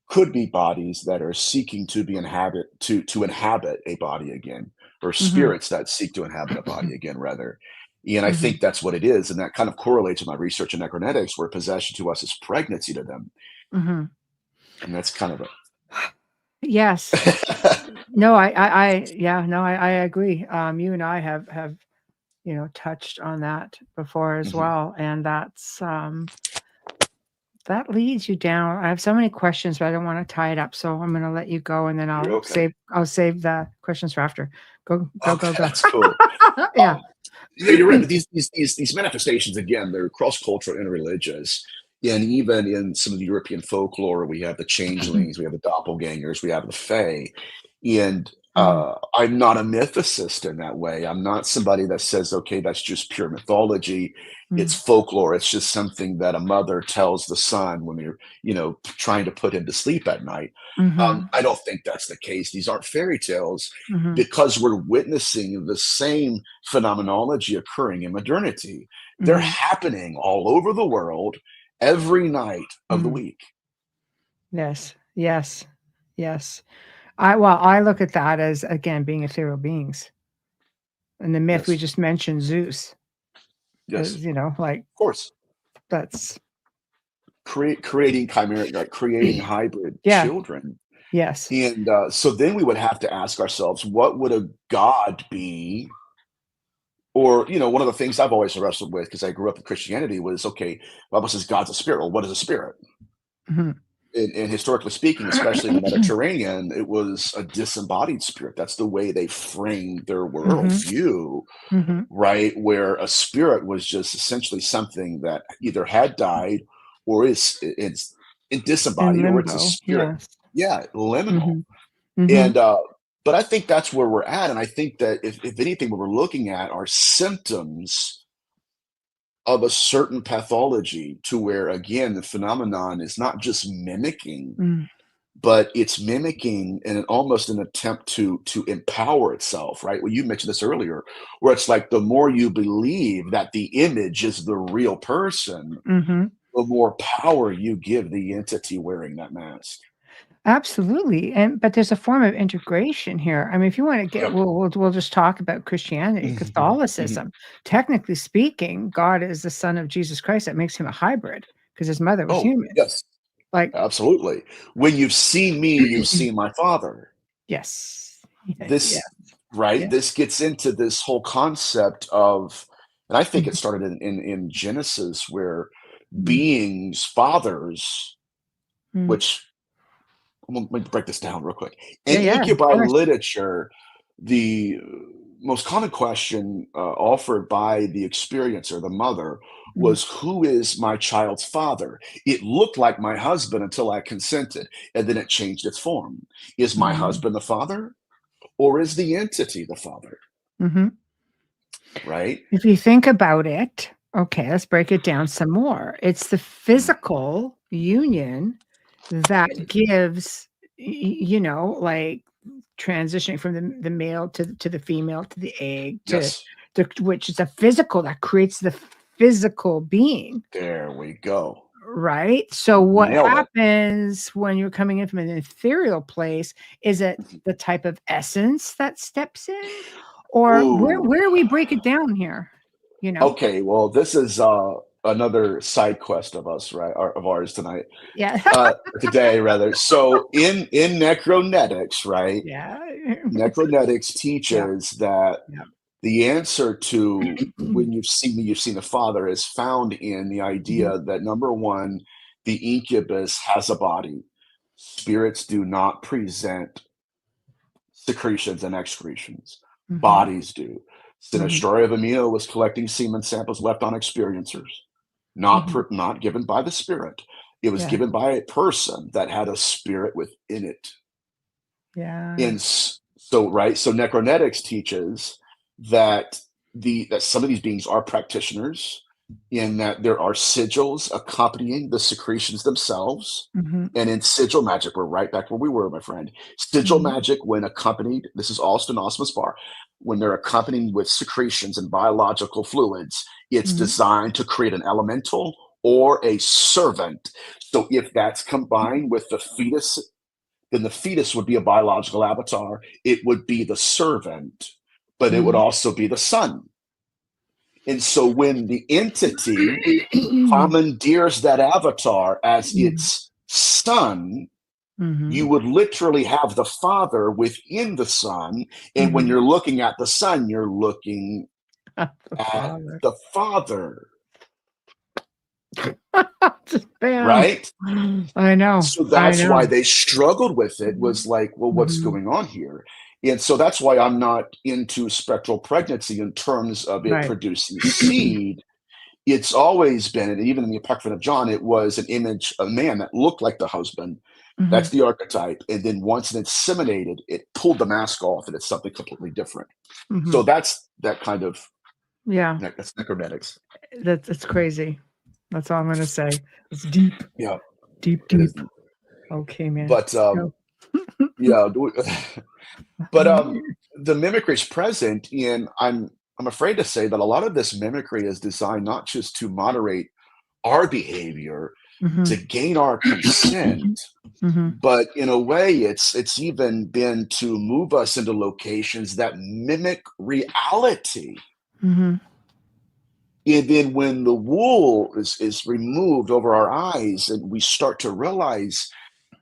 could be bodies that are seeking to inhabit a body again, or Mhm. spirits that seek to inhabit a body again, rather. And I Mhm. think that's what it is, and that kind of correlates with my research in necronetics, where possession to us is pregnancy to them, Mhm. and that's kind of Yes. a No, yeah, no, I agree. You and I have, touched on that before as Mhm. well, and that leads you down. I have so many questions, but I don't want to tie it up, so I'm gonna let you go, and then You're okay. I'll save the questions for after. Go, go, go, Okay, go. that's cool. Yeah. Yeah, you're right. But these manifestations, again, they're cross cultural and religious. And even in some of the European folklore, we have the changelings, we have the doppelgangers, we have the fae. And Mhm. I'm not a mythicist in that way. I'm not somebody that says, okay, that's just pure mythology. It's Mm. folklore. It's just something that a mother tells the son when you're, trying to put him to sleep at night. Mhm. I don't think that's the case. These aren't fairy tales, Mhm. because we're witnessing the same phenomenology occurring in modernity. They're Mhm. happening all over the world every night of the Mhm. week. Yes. Yes. Yes. I look at that as, again, being ethereal beings. And the myth we Yes. just mentioned, Zeus, Yes. is, like, Of course. that's Creating chimeric, like creating hybrid yeah. children. Yes. And so then we would have to ask ourselves, what would a god be? Or, one of the things I've always wrestled with, because I grew up in Christianity, was okay, Bible says God's a spirit. Well, what is a spirit? Mhm. And historically speaking, especially in the Mediterranean, it was a disembodied spirit. That's the way they framed their Mhm. worldview, Mhm. right? Where a spirit was just essentially something that either had died or it's In disembodied, or it's a limbo. spirit. Yes. Yeah, liminal. Mhm. Mhm. And but I think that's where we're at. And I think that if anything, what we're looking at are symptoms of a certain pathology, to where again the phenomenon is not just mimicking, Mm. but it's mimicking in almost an attempt to empower itself, right? Well, you mentioned this earlier, where it's like the more you believe that the image is the real person, Mhm. the more power you give the entity wearing that mask. Absolutely, but there's a form of integration here. I mean, if you wanna get Yep. we'll just talk about Christianity, Mhm, mhm. Catholicism. Technically speaking, God is the son of Jesus Christ. That makes him a hybrid because his mother was Oh, human. yes, Like, absolutely. When you've seen me, you've seen my father. yes. Yeah, yeah, This Right? yeah. This gets into this whole concept of, and I think it Mhm, started in Genesis, where mm, beings, fathers, mm. which, let me break this down real quick. Yeah, In yeah, of incubi course. literature, the most common question offered by the experiencer, the mother, Mm, was, who is my child's father? It looked like my husband until I consented, and then it changed its form. Is my mhm, husband the father, or is the entity the father? mhm. Right? If you think about it, okay, let's break it down some more. It's the Mm, physical union that gives, like transitioning from the male to the female to the egg yes. which is a physical that creates the physical being. There we go. Right. So what Nailed it. happens when you're coming in from an ethereal place? Is it the type of essence that steps in, or Ooh. where do we break it down here? You know? Okay, well, this is another side quest of us, right? Of ours tonight. Yeah. Today rather. So in necronetics, right? Yeah. Necronetics Yeah. teaches that Yeah. the answer to when you've seen me, you've seen the Father is found in the idea that number one, the incubus has a body. Spirits do not present secretions and excretions. Mhm. Bodies do. Mhm. Sinistraria of Amino was collecting semen samples left on experiencers, Mhm. not given by the spirit. It was Yeah. given by a person that had a spirit within it. Yeah. And so, right, so necronetics teaches that that some of these beings are practitioners, in that there are sigils accompanying the secretions themselves. Mhm. And in sigil magic, we're right back where we were, my friend. Sigil Mhm. magic, when accompanied, this is all stenosmus bar, when they're accompanied with secretions and biological fluids, it's Mhm. designed to create an elemental or a servant. So if that's combined with the fetus, then the fetus would be a biological avatar. It would be the servant, but it would Mhm. also be the son. And so when the entity commandeers that avatar as Mhm. its son, you Mhm. would literally have the father within the son. And when Mhm. you're looking at the son, you're looking The at father. the father, Just bam. right? I know. So I that's why know. they struggled with it, was like, well, what's Mhm. going on here? And so that's why I'm not into spectral pregnancy in terms of it Right. producing seed. It's always been, and even in the Apocrypha of John, it was an image of a man that looked like the husband. That's Mhm. the archetype. And then once it inseminated, it pulled the mask off and it's something completely different. So Mhm. that's that kind of, Yeah. that's necronetics. That's crazy. That's all I'm gonna say. It's deep. Yeah, Deep, it is. deep. Okay, man. But Go. yeah, but the mimicry is present, and I'm afraid to say that a lot of this mimicry is designed not just to moderate our behavior, to Mhm. gain our consent, Mhm. but in a way it's even been to move us into locations that mimic reality. Mhm. And then when the wool is removed over our eyes and we start to realize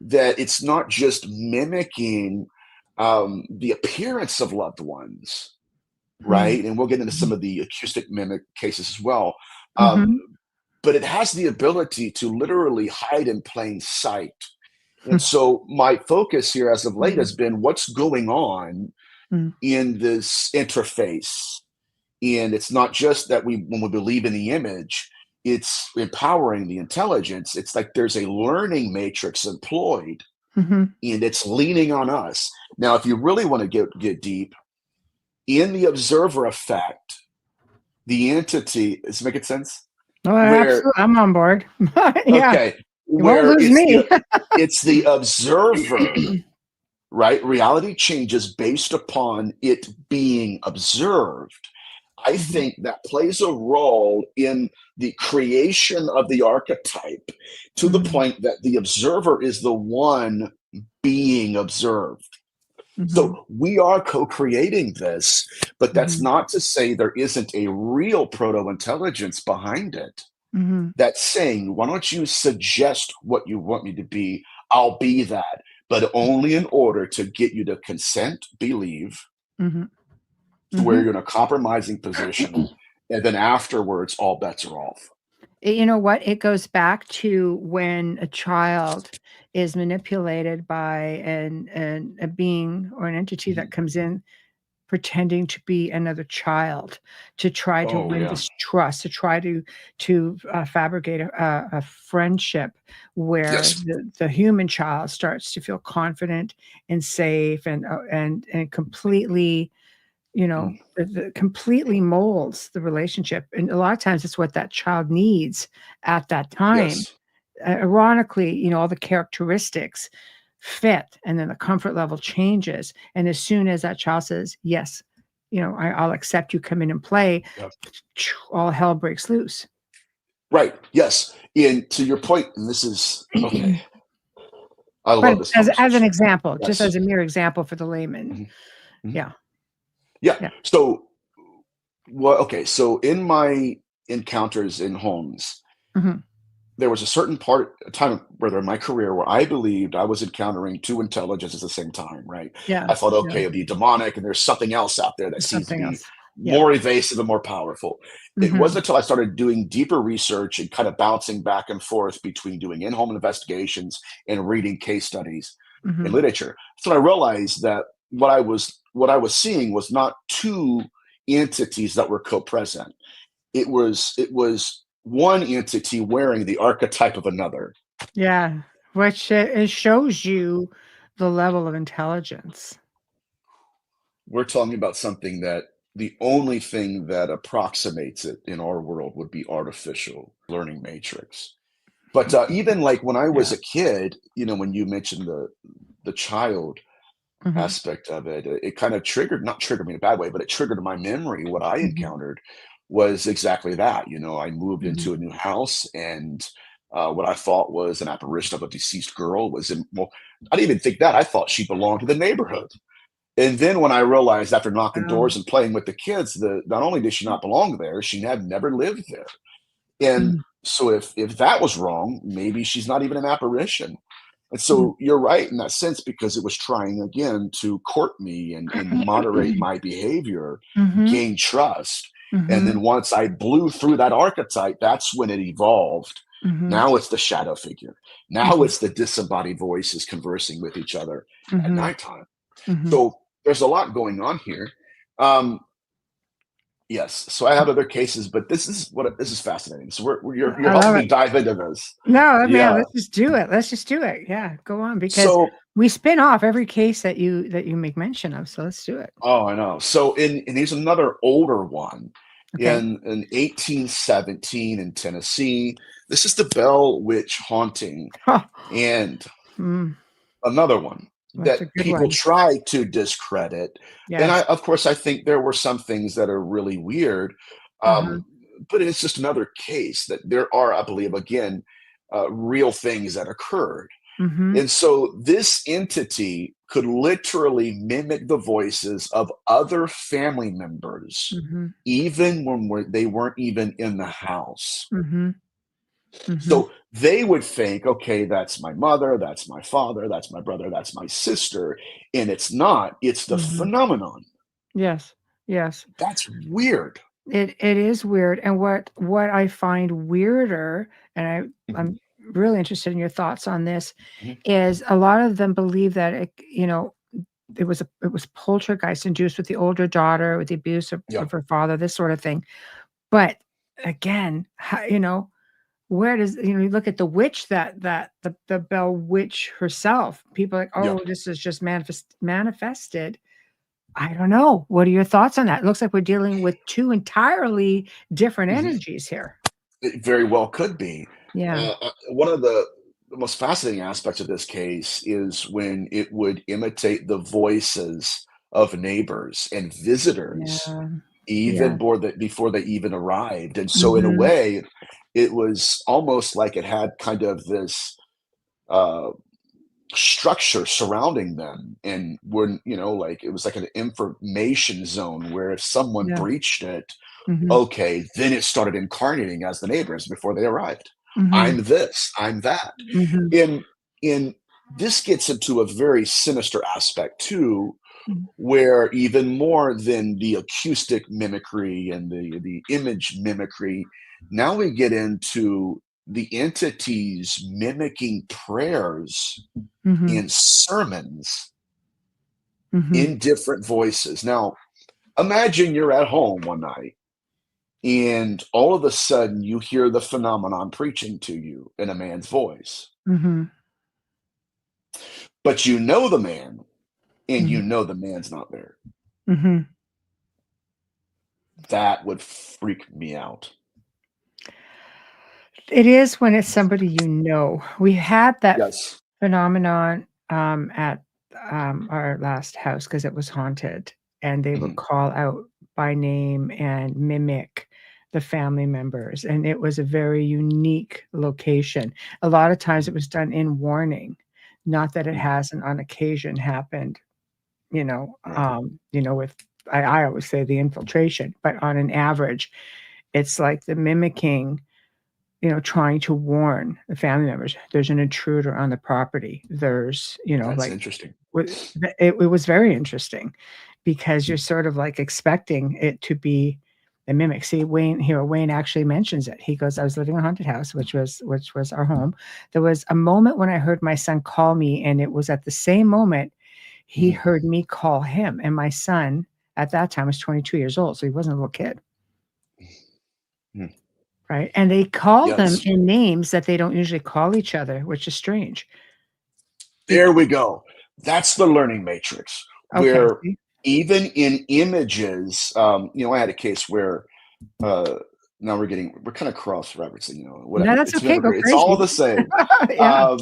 that it's not just mimicking the appearance of loved ones, Mhm. right? And we'll get into some Mhm. of the acoustic mimic cases as well. Um, Mhm. but it has the ability to literally hide in plain sight. And so my focus here as of late Mhm. has been what's going on Mhm. in this interface. And it's not just that when we believe in the image, it's empowering the intelligence. It's like there's a learning matrix employed, Mhm. and it's leaning on us. Now, if you really want to get deep, in the observer effect, the entity, is making sense? Oh, Where, absolutely. I'm on board. Yeah. okay, You won't where lose me. it's the observer, right? Reality changes based upon it being observed. I Mhm. think that plays a role in the creation of the archetype, to the Mhm. point that the observer is the one being observed. Mhm. So we are co-creating this, but that's Mhm. not to say there isn't a real proto-intelligence behind it Mhm. that's saying, why don't you suggest what you want me to be? I'll be that, but only in order to get you to consent, believe, Mhm. to where Mhm. you're in a compromising position. And then afterwards, all bets are off. You know what? It goes back to when a child is manipulated by a being or an entity that Mhm. comes in pretending to be another child, to try to Oh, win yeah. this trust, to try to fabricate a friendship where Yes. the human child starts to feel confident and safe and completely, Mm. completely molds the relationship. And a lot of times it's what that child needs at that time. Yes. Ironically, all the characteristics fit, and then the comfort level changes. And as soon as that child says, yes, I'll accept you come in and play. Yeah. All hell breaks loose. Right. Yes. And to your point, and this is okay. I But love this as an conversation. example, just Yes. as a mere example for the layman. Mhm, mhm. Yeah. Yeah. Yeah. So, well, okay. So, in my encounters in homes, Mhm. there was a time where in my career where I believed I was encountering two intelligences at the same time, right? Yeah. I thought, Yeah. okay, it'd be demonic, and there's something else out there that There's seems to something be else. Yeah. more evasive and more powerful. It Mhm. wasn't until I started doing deeper research and kind of bouncing back and forth between doing in-home investigations and reading case studies in Mhm. literature. So I realized that what I was seeing was not two entities that were co-present. It was one entity wearing the archetype of another. Yeah. Which it shows you the level of intelligence. We're talking about something that the only thing that approximates it in our world would be artificial learning matrix. But even like when I was Yeah. a kid, when you mentioned the child Mhm. aspect of it, it kind of not triggered me in a bad way, but it triggered in my memory. What I Mhm. encountered was exactly that. I moved Mhm. into a new house, and what I thought was an apparition of a deceased girl was in, well, I didn't even think that. I thought she belonged to the neighborhood. And then when I realized after knocking Wow. doors and playing with the kids that not only did she not belong there, she had never lived there. And Mm. so if that was wrong, maybe she's not even an apparition. And Mm. so you're right in that sense because it was trying again to court me and moderate my behavior, Mhm. gain trust. And Mhm. then once I blew through that archetype, that's when it evolved. Mhm. Now it's the shadow figure. Now Mhm. it's the disembodied voices conversing with each other at Mhm. nighttime. Mhm. So there's a lot going on here. Um, yes, so I have other cases, but this is fascinating. So you're I helping love me it. dive into this. No, man, Yeah. let's just do it. Let's just do it. Yeah, go on because So we spin off every case that you make mention of. So let's do it. oh, I know. So and here's another older one Okay. in 1817 in Tennessee. This is the Bell Witch haunting, Oh, and mm, another one that's a that good people one. try to discredit. And Yes. of course, I think there were some things that are really weird. Uh-huh. But it's just another case that there are, I believe, again, real things that occurred. Mhm. And so this entity could literally mimic the voices of other family members, Mhm. even when they weren't even in the house. Mhm. Mhm. So they would think, okay, that's my mother, that's my father, that's my brother, that's my sister. And it's not, it's the Mhm. phenomenon. Yes. Yes. That's weird. It is weird, and what I find weirder, and Mhm, I'm really interested in your thoughts on this, mhm. is a lot of them believe that it was poltergeist induced with the older daughter, with the abuse Yeah, of her father, this sort of thing. But again, where does you look at the witch that the Bell Witch herself, people are like, yeah. oh, this is just manifested. I don't know. What are your thoughts on that? It looks like we're dealing with two entirely different Mhm. energies here. It very well could be. Yeah. One of the most fascinating aspects of this case is when it would imitate the voices of neighbors and visitors Yeah. even Yeah. before they even arrived. And so, in a Mhm. way, it was almost like it had kind of this uh, structure surrounding them. And when, like it was like an information zone where if someone Yeah. breached it, Mhm. okay, then it started incarnating as the neighbors before they arrived. Mhm. I'm this, I'm that. Mhm. In this gets into a very sinister aspect too, Mhm. where even more than the acoustic mimicry and the image mimicry, now we get into the entities mimicking prayers Mhm. and sermons Mhm. in different voices. Now, imagine you're at home one night and all of a sudden you hear the phenomenon preaching to you in a man's voice, Mhm. but you know the man and you Mhm. know the man's not there. Mhm. That would freak me out. It is when it's somebody you know. We had that Yes. phenomenon, at, our last house because it was haunted, and they would call out by name and mimic the family members, and it was a very unique location. A lot of times it was done in warning, not that it hasn't on occasion happened, Right. with I always say the infiltration, but on an average, it's like the mimicking, trying to warn the family members, there's an intruder on the property. There's, That's like interesting. it was very interesting because you're sort of like expecting it to be a mimic. See, Wayne actually mentions it. He goes, I was living in a haunted house, which was our home. There was a moment when I heard my son call me, and it was at the same moment he heard me call him. And my son at that time was 22 years old, so he wasn't a little kid. Right. And they called them Yes. in names that they don't usually call each other, which is strange. There we go. That's the learning matrix, Okay. where even in images, I had a case where now we're kind of cross referencing, No, whatever. that's It's okay. Go Mimicry. It's all crazy. the same. Yeah.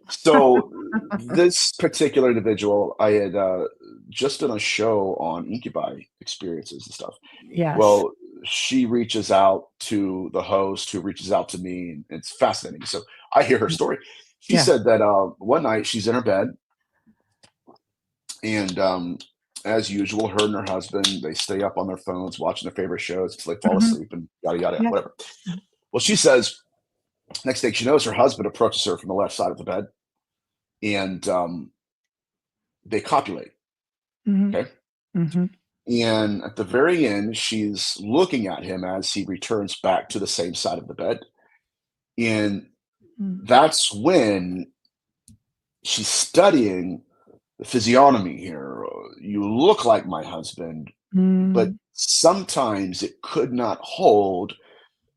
So this particular individual, I had just done a show on incubi experiences and stuff. Yes. Well, she reaches out to the host, who reaches out to me, and it's fascinating. So I hear her story. She Yeah. said that one night she's in her bed, and as usual, her and her husband, they stay up on their phones watching their favorite shows until they fall Mhm. asleep and yada yada, Yeah. whatever. Well, she says next thing she knows, her husband approaches her from the left side of the bed, and they copulate. Mhm. Okay. Mhm. And at the very end, she's looking at him as he returns back to the same side of the bed. And Mm. that's when she's studying the physiognomy here. You look like my husband, but Mm. sometimes it could not hold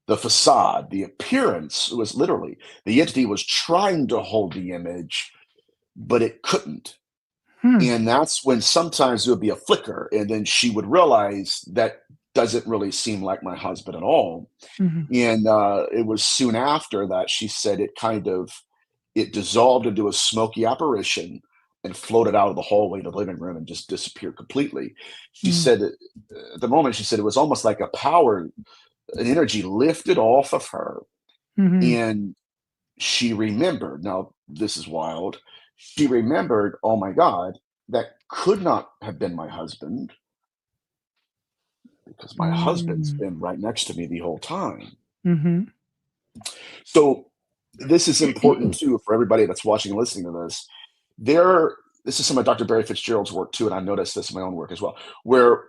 the facade. The appearance was literally, the entity was trying to hold the image, but it couldn't. Hmm. And that's when sometimes there would be a flicker, and then she would realize that doesn't really seem like my husband at all. Mhm. And it was soon after that she said it dissolved into a smoky apparition and floated out of the hallway to the living room and just disappeared completely. She Mm. said at the moment, she said it was almost like an energy lifted off of her, Mhm. and she remembered. Now, this is wild. She remembered, oh my God, that could not have been my husband because my husband's Mm. been right next to me the whole time. Mhm. So, this is important too for everybody that's watching and listening to this. This is some of Dr. Barry Fitzgerald's work too, and I noticed this in my own work as well, where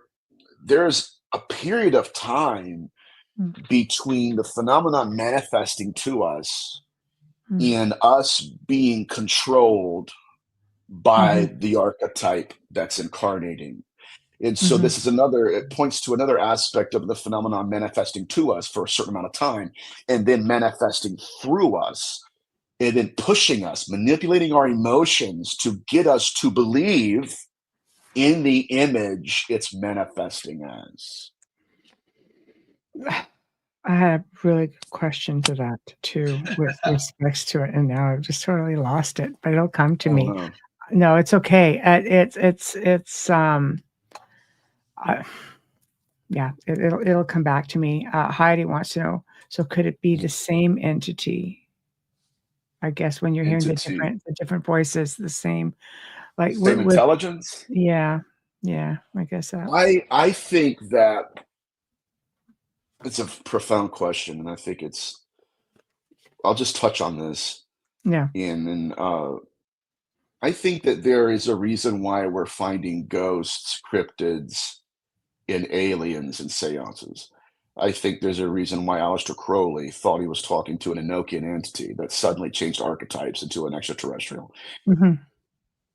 there's a period of time Mm. between the phenomenon manifesting to us Mm. and us being controlled by Mhm. the archetype that's incarnating. And so Mhm. it points to another aspect of the phenomenon manifesting to us for a certain amount of time and then manifesting through us and then pushing us, manipulating our emotions to get us to believe in the image it's manifesting as. I had a really good question to that too, with respects to it, and now I've just totally lost it, but it'll come to Oh me. no. No, it's okay. Uh, yeah, it'll come back to me. Heidi wants to know, so could it be the same entity? I guess when you're hearing Entity. the different voices, the same, like Same with intelligence? yeah, yeah, I guess that. I think that it's a profound question, and I think I'll just touch on this. Yeah. And I think that there is a reason why we're finding ghosts, cryptids, and aliens and seances. I think there's a reason why Aleister Crowley thought he was talking to an Enochian entity that suddenly changed archetypes into an extraterrestrial. Mhm.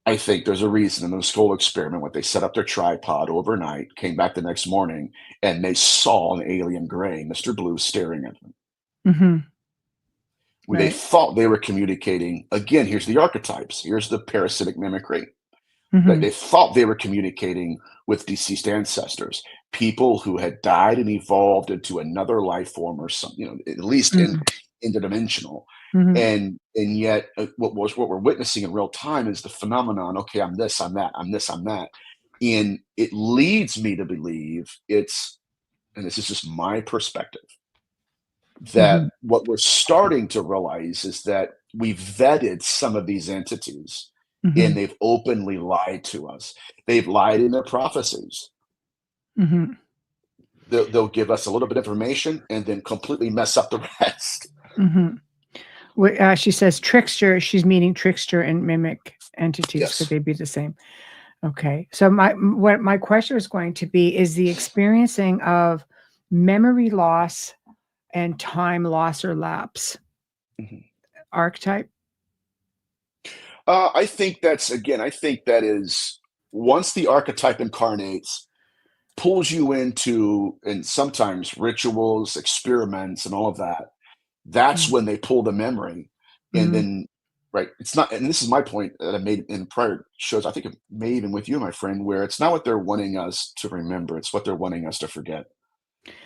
I think there's a reason in the skull experiment when they set up their tripod overnight, came back the next morning, and they saw an alien gray, Mr. Blue, staring at them. Mhm. When they Right. thought they were communicating, again, here's the archetypes, here's the parasitic mimicry. They Mhm. thought they were communicating with deceased ancestors, people who had died and evolved into another life form or some, at least Mhm. interdimensional. Mhm. And yet, what we're witnessing in real time is the phenomenon. Okay, I'm this, I'm that, I'm this, I'm that, And it leads me to believe and this is just my perspective, that Mhm. what we're starting to realize is that we've vetted some of these entities and Mhm. they've openly lied to us. They've lied in their prophecies. Mhm. They'll give us a little bit of information and then completely mess up the rest. Mhm. She says trickster. She's meaning trickster and mimic entities. Could Yes. they be the same? Okay. So what my question is going to be is the experiencing of memory loss and time loss or lapse Mhm. archetype. I think I think that is once the archetype incarnates, pulls you into, and sometimes rituals, experiments, and all of that. That's Mm. when they pull the memory, and Mhm. then right, it's not. And this is my point that I made in prior shows. I think it may even with you, my friend, where it's not what they're wanting us to remember; it's what they're wanting us to forget.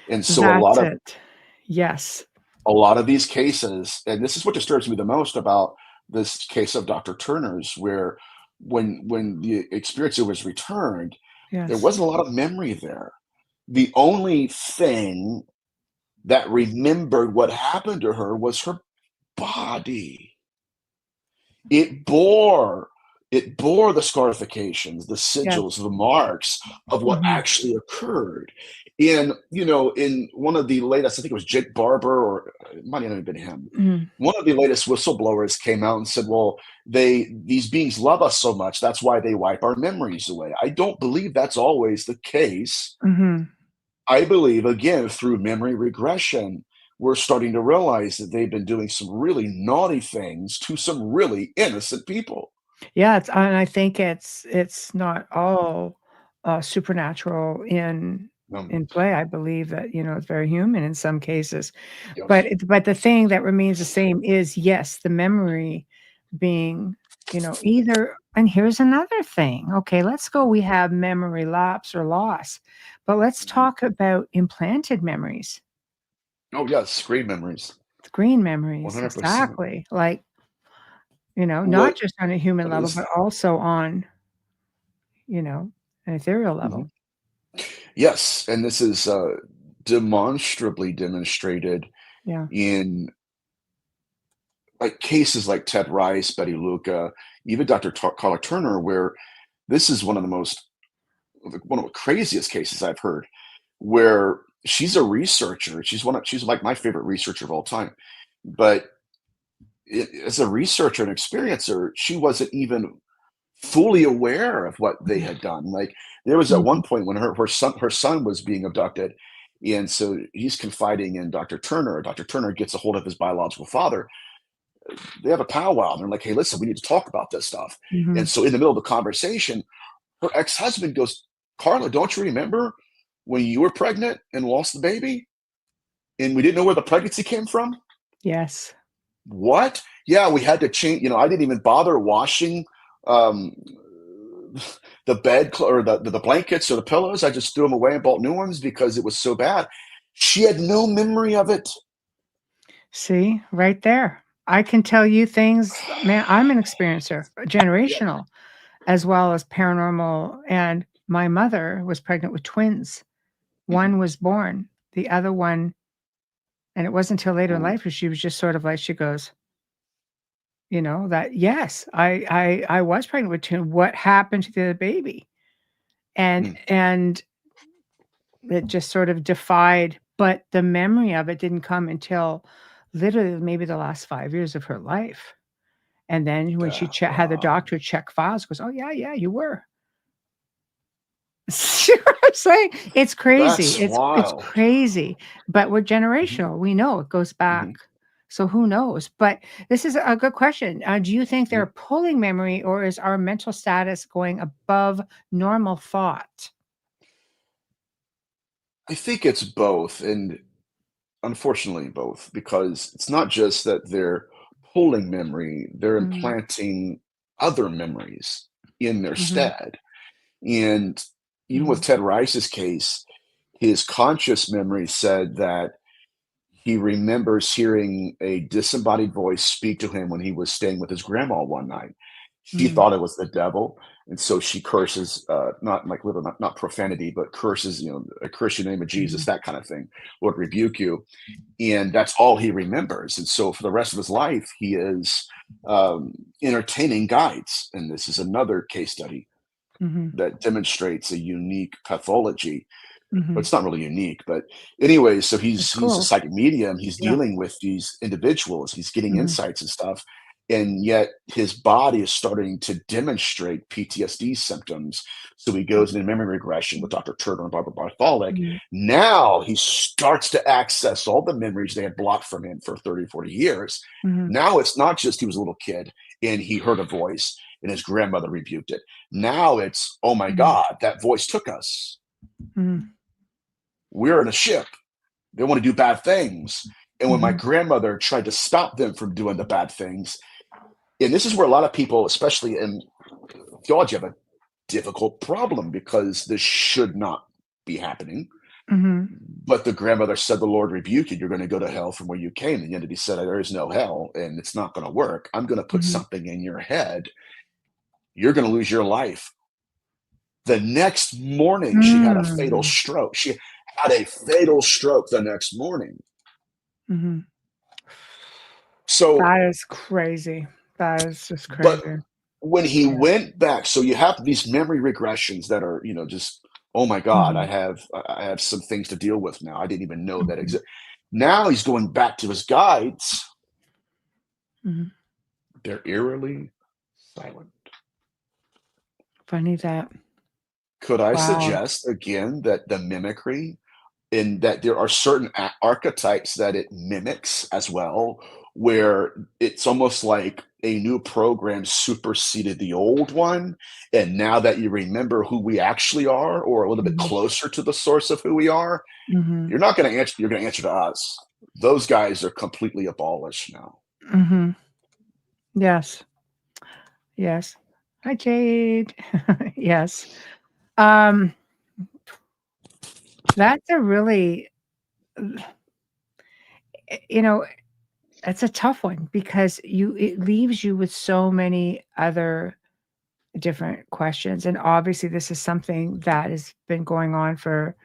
And so That's it. Yes. a lot of these cases, and this is what disturbs me the most about this case of Dr. Turner's, where when the experiencer was returned, there Yes. wasn't a lot of memory there. The only thing that remembered what happened to her was her body. It bore it bore the scarifications, the Yes. sigils, the marks of what Mhm. actually occurred. In one of the latest, I think it was Jake Barber, or it might not have been him. Mm. One of the latest whistleblowers came out and said, "Well, these beings love us so much, that's why they wipe our memories away." I don't believe that's always the case. Mhm. I believe, again, through memory regression, we're starting to realize that they've been doing some really naughty things to some really innocent people. Yeah, and I think it's not all, supernatural in play. I believe that, it's very human in some cases. Yes. But the thing that remains the same is, yes, the memory being, either and here's another thing. Okay, let's go we have memory lapse or loss, but let's Mhm. talk about implanted memories, Oh, yes, screen memories, green memories, 100%. exactly. Like, not What just on a human what level, but is also on, you know, an ethereal Mhm. level. Yes, and this is, demonstrably demonstrated Yeah. in, like, cases like Ted Rice, Betty Luca, even Dr. Carla Turner, where this is one of the craziest cases I've heard, where she's a researcher. She's like my favorite researcher of all time. But as a researcher and experiencer, she wasn't even fully aware of what they had done. Like there was at one Mhm. point when her son was being abducted, and so he's confiding in Dr. Turner. Dr. Turner gets a hold of his biological father. They have a powwow. And they're like, "Hey, listen, we need to talk about this stuff." And Mhm. so in the middle of the conversation, her ex-husband goes, "Carla, don't you remember when you were pregnant and lost the baby and we didn't know where the pregnancy came from?" Yes. "What?" "Yeah, we had to change, I didn't even bother washing um, the or the blankets or the pillows. I just threw them away and bought new ones because it was so bad." She had no memory of it. See, right there. I can tell you things, man, I'm an experiencer, Yeah. generational, as well as paranormal, and my mother was pregnant with twins. Mhm. One was born, the other one and it wasn't until later in Ooh. life where she was just sort of like she goes, that, "Yes, I was pregnant with 2. What happened to the baby?" And Mm. and it just sort of defied but the memory of it didn't come until literally maybe the last 5 years of her life. And then when she had the Wow. doctor check files, goes, "Oh, yeah, yeah, you were." See what I'm saying? It's crazy. That's It's wild. crazy, but we're Mhm, generational. We know it goes back. mhm, So who knows? But this is a good question. Do you think yeah. they're pulling memory or is our mental status going above normal thought? I think it's both, and unfortunately both, because it's not just that they're pulling memory, they're Mm, implanting other memories in their mhm, stead. And even with mhm, Ted Rice's case, his conscious memory said that he remembers hearing a disembodied voice speak to him when he was staying with his grandma one night. She Mm. thought it was the devil, and so she curses, not like literal, not profanity, but curses, a Christian name of Jesus, Mhm. that kind of thing. Lord rebuke you, and that's all he remembers. And so for the rest of his life, he is entertaining guides, and this is another case study Mhm. that demonstrates a unique pathology, but Mhm. it's not really unique. But anyway, so It's he's a cool. psychic medium. He's Yeah. dealing with these individuals. He's getting Mhm. insights and stuff, and yet his body is starting to demonstrate PTSD symptoms. So he goes into memory regression with Dr. Turner and Barbara Bartholic. Mhm. Now he starts to access all the memories they had blocked from him for 30, 40 years. Mhm. Now it's not just he was a little kid and he heard a voice and his grandmother rebuked it. Now it's, oh my Mhm. God, that voice took us. Mhm. We're in a ship. They want to do bad things. And when my Mhm. grandmother tried to stop them from doing the bad things, and this is where a lot of people, especially in theology, have a difficult problem because this should not be happening. Mhm. But the grandmother said, "The Lord rebuke you. You're going to go to hell from where you came." And the entity said, "There is no hell, and it's not going to work. I'm going to put Mhm. something in your head. You're going to lose your life." The next morning, she had a fatal Mm. stroke. She had a fatal stroke the next morning. Mhm. So, That is crazy. That is just but crazy. when he Yeah. went back, so you have these memory regressions that are, just, oh my God, Mhm. I have some things to deal with now. I didn't even know that Mhm. exist. Now he's going back to his guides. Mhm. They're eerily silent. Funny that. Could I Wow. suggest again that the mimicry, in that there are certain archetypes that it mimics as well, where it's almost like a new program superseded the old one, and now that you remember who we actually are, or a little bit Mhm. closer to the source of who we are, Mhm. you're not going to answer. You're going to answer to us. Those guys are completely abolished now. Mhm. Yes. Yes. Hi, Jade. Yes. Um, that's a really, you know, it's a tough one because it leaves you with so many other different questions. And obviously, this is something that has been going on for,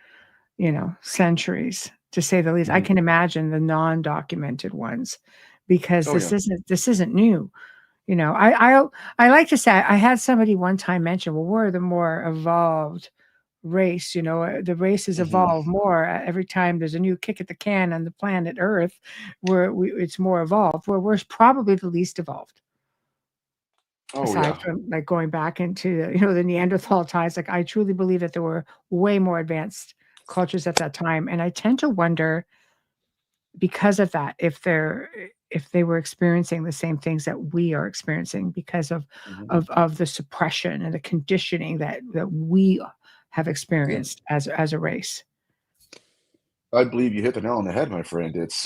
centuries, to say the least. I Mhm. can imagine the non-documented ones because Oh yeah. this isn't new. I like to say I had somebody one time mention, well, we're the more evolved race. The races Mhm. evolve more every time there's a new kick at the can on the planet Earth, where it's more evolved. Where we're probably the least evolved, Oh aside yeah. from like going back into the Neanderthal times. Like I truly believe that there were way more advanced cultures at that time, and I tend to wonder because of that if they were experiencing the same things that we are experiencing because of Mhm. of the suppression and the conditioning that we have Yeah. experienced as a race. I believe you hit the nail on the head, my friend. It's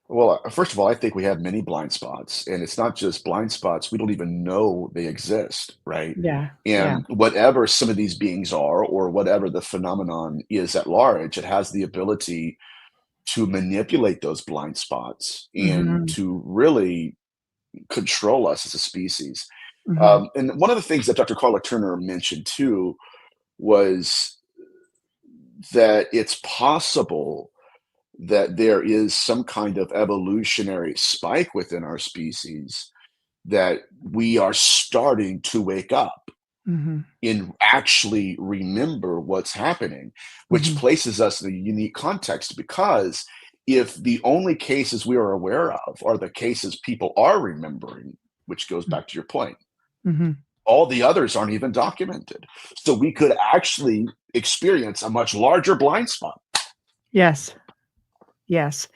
well, first of all, I think we have many blind spots, and it's not just blind spots. We don't even know they exist, right? Yeah, yeah. And whatever some of these beings are, or whatever the phenomenon is at large, it has the ability to manipulate those blind spots and Mhm, to really control us as a species. mhm, And one of the things that Dr. Carla Turner mentioned too was that it's possible that there is some kind of evolutionary spike within our species, that we are starting to wake up mhm, and actually remember what's happening, which mhm, places us in a unique context. Because if the only cases we are aware of are the cases people are remembering, which goes back to your point, mhm. all the others aren't even documented. So we could actually experience a much larger blind spot. Yes, yes.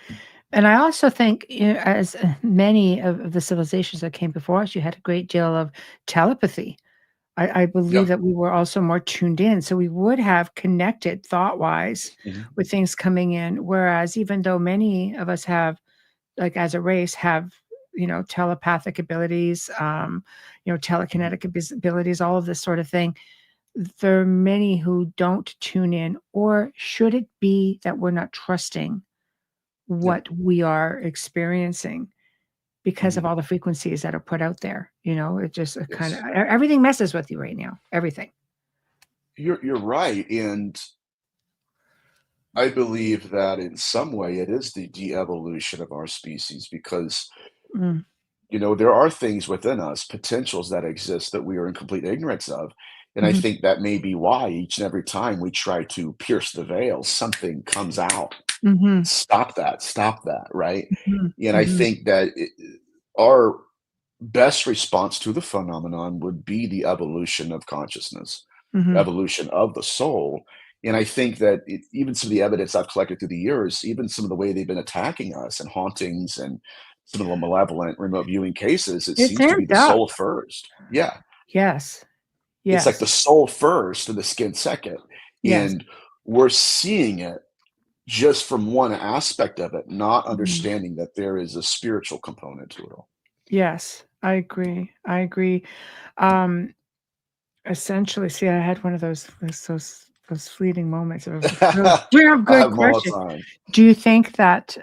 And I also think, as many of the civilizations that came before us, you had a great deal of telepathy. I believe Yeah. that we were also more tuned in, so we would have connected thought-wise Mhm. with things coming in, whereas even though many of us have, like, as a race, have, telepathic abilities, Mhm. telekinetic abilities, all of this sort of thing, there are many who don't tune in, or should it be that we're not trusting Yeah. what we are experiencing? because of all the frequencies that are put out there. It just kind of Yes. everything messes with you right now. Everything. You're right, and I believe that in some way it is the de-evolution of our species because, Mm, there are things within us, potentials that exist that we are in complete ignorance of. And I mhm, think that may be why each and every time we try to pierce the veil, something comes out. mhm, Stop that, right? mhm, And I mhm, think that our best response to the phenomenon would be the evolution of consciousness, mhm. evolution of the soul. And I think that even some of the evidence I've collected through the years, even some of the way they've been attacking us and hauntings and some of the malevolent remote viewing cases, it It's seems to be amped the up. soul first. Yeah. Yes. It's like the Yes. soul first and the skin second. Yes. And we're seeing it just from one aspect of it, not Mhm. understanding that there is a spiritual component to it all. Yes. I agree. I agree. Um, Essentially, see, I had one of those fleeting moments of real I good have them all the question. time. Do you think that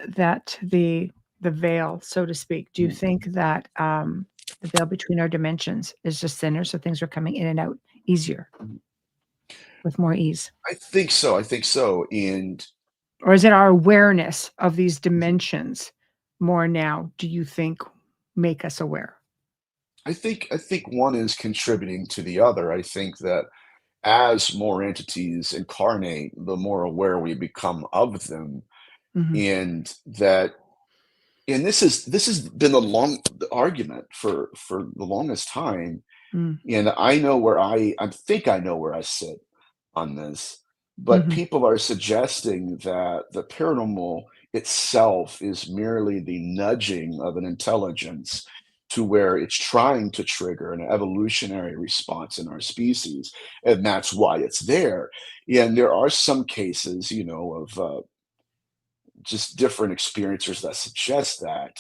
the veil, so to speak, do you Mm. think that the veil between our dimensions is just thinner, so things are coming in and out easier with more ease? I think so. I think so. And Or is it our awareness of these dimensions more now, do you think make us aware? I think one is contributing to the other. I think that as more entities incarnate, the more aware we become of them, Mhm, and that and this has been the argument for the longest time. mm, And I think I know where I sit on this, but mhm, people are suggesting that the paranormal itself is merely the nudging of an intelligence to where it's trying to trigger an evolutionary response in our species, and that's why it's there. And there are some cases, of just different experiencers that suggest that.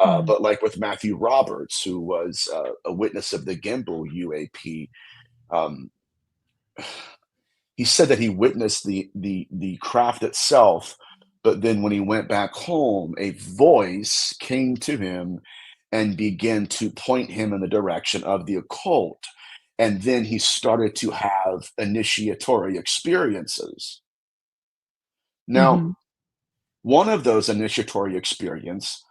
mhm, But like with Matthew Roberts, who was a witness of the Gimbal UAP, um, he said that he witnessed the craft itself, but then when he went back home, a voice came to him and began to point him in the direction of the occult. And then he started to have initiatory experiences. Now, mhm, one of those initiatory experiences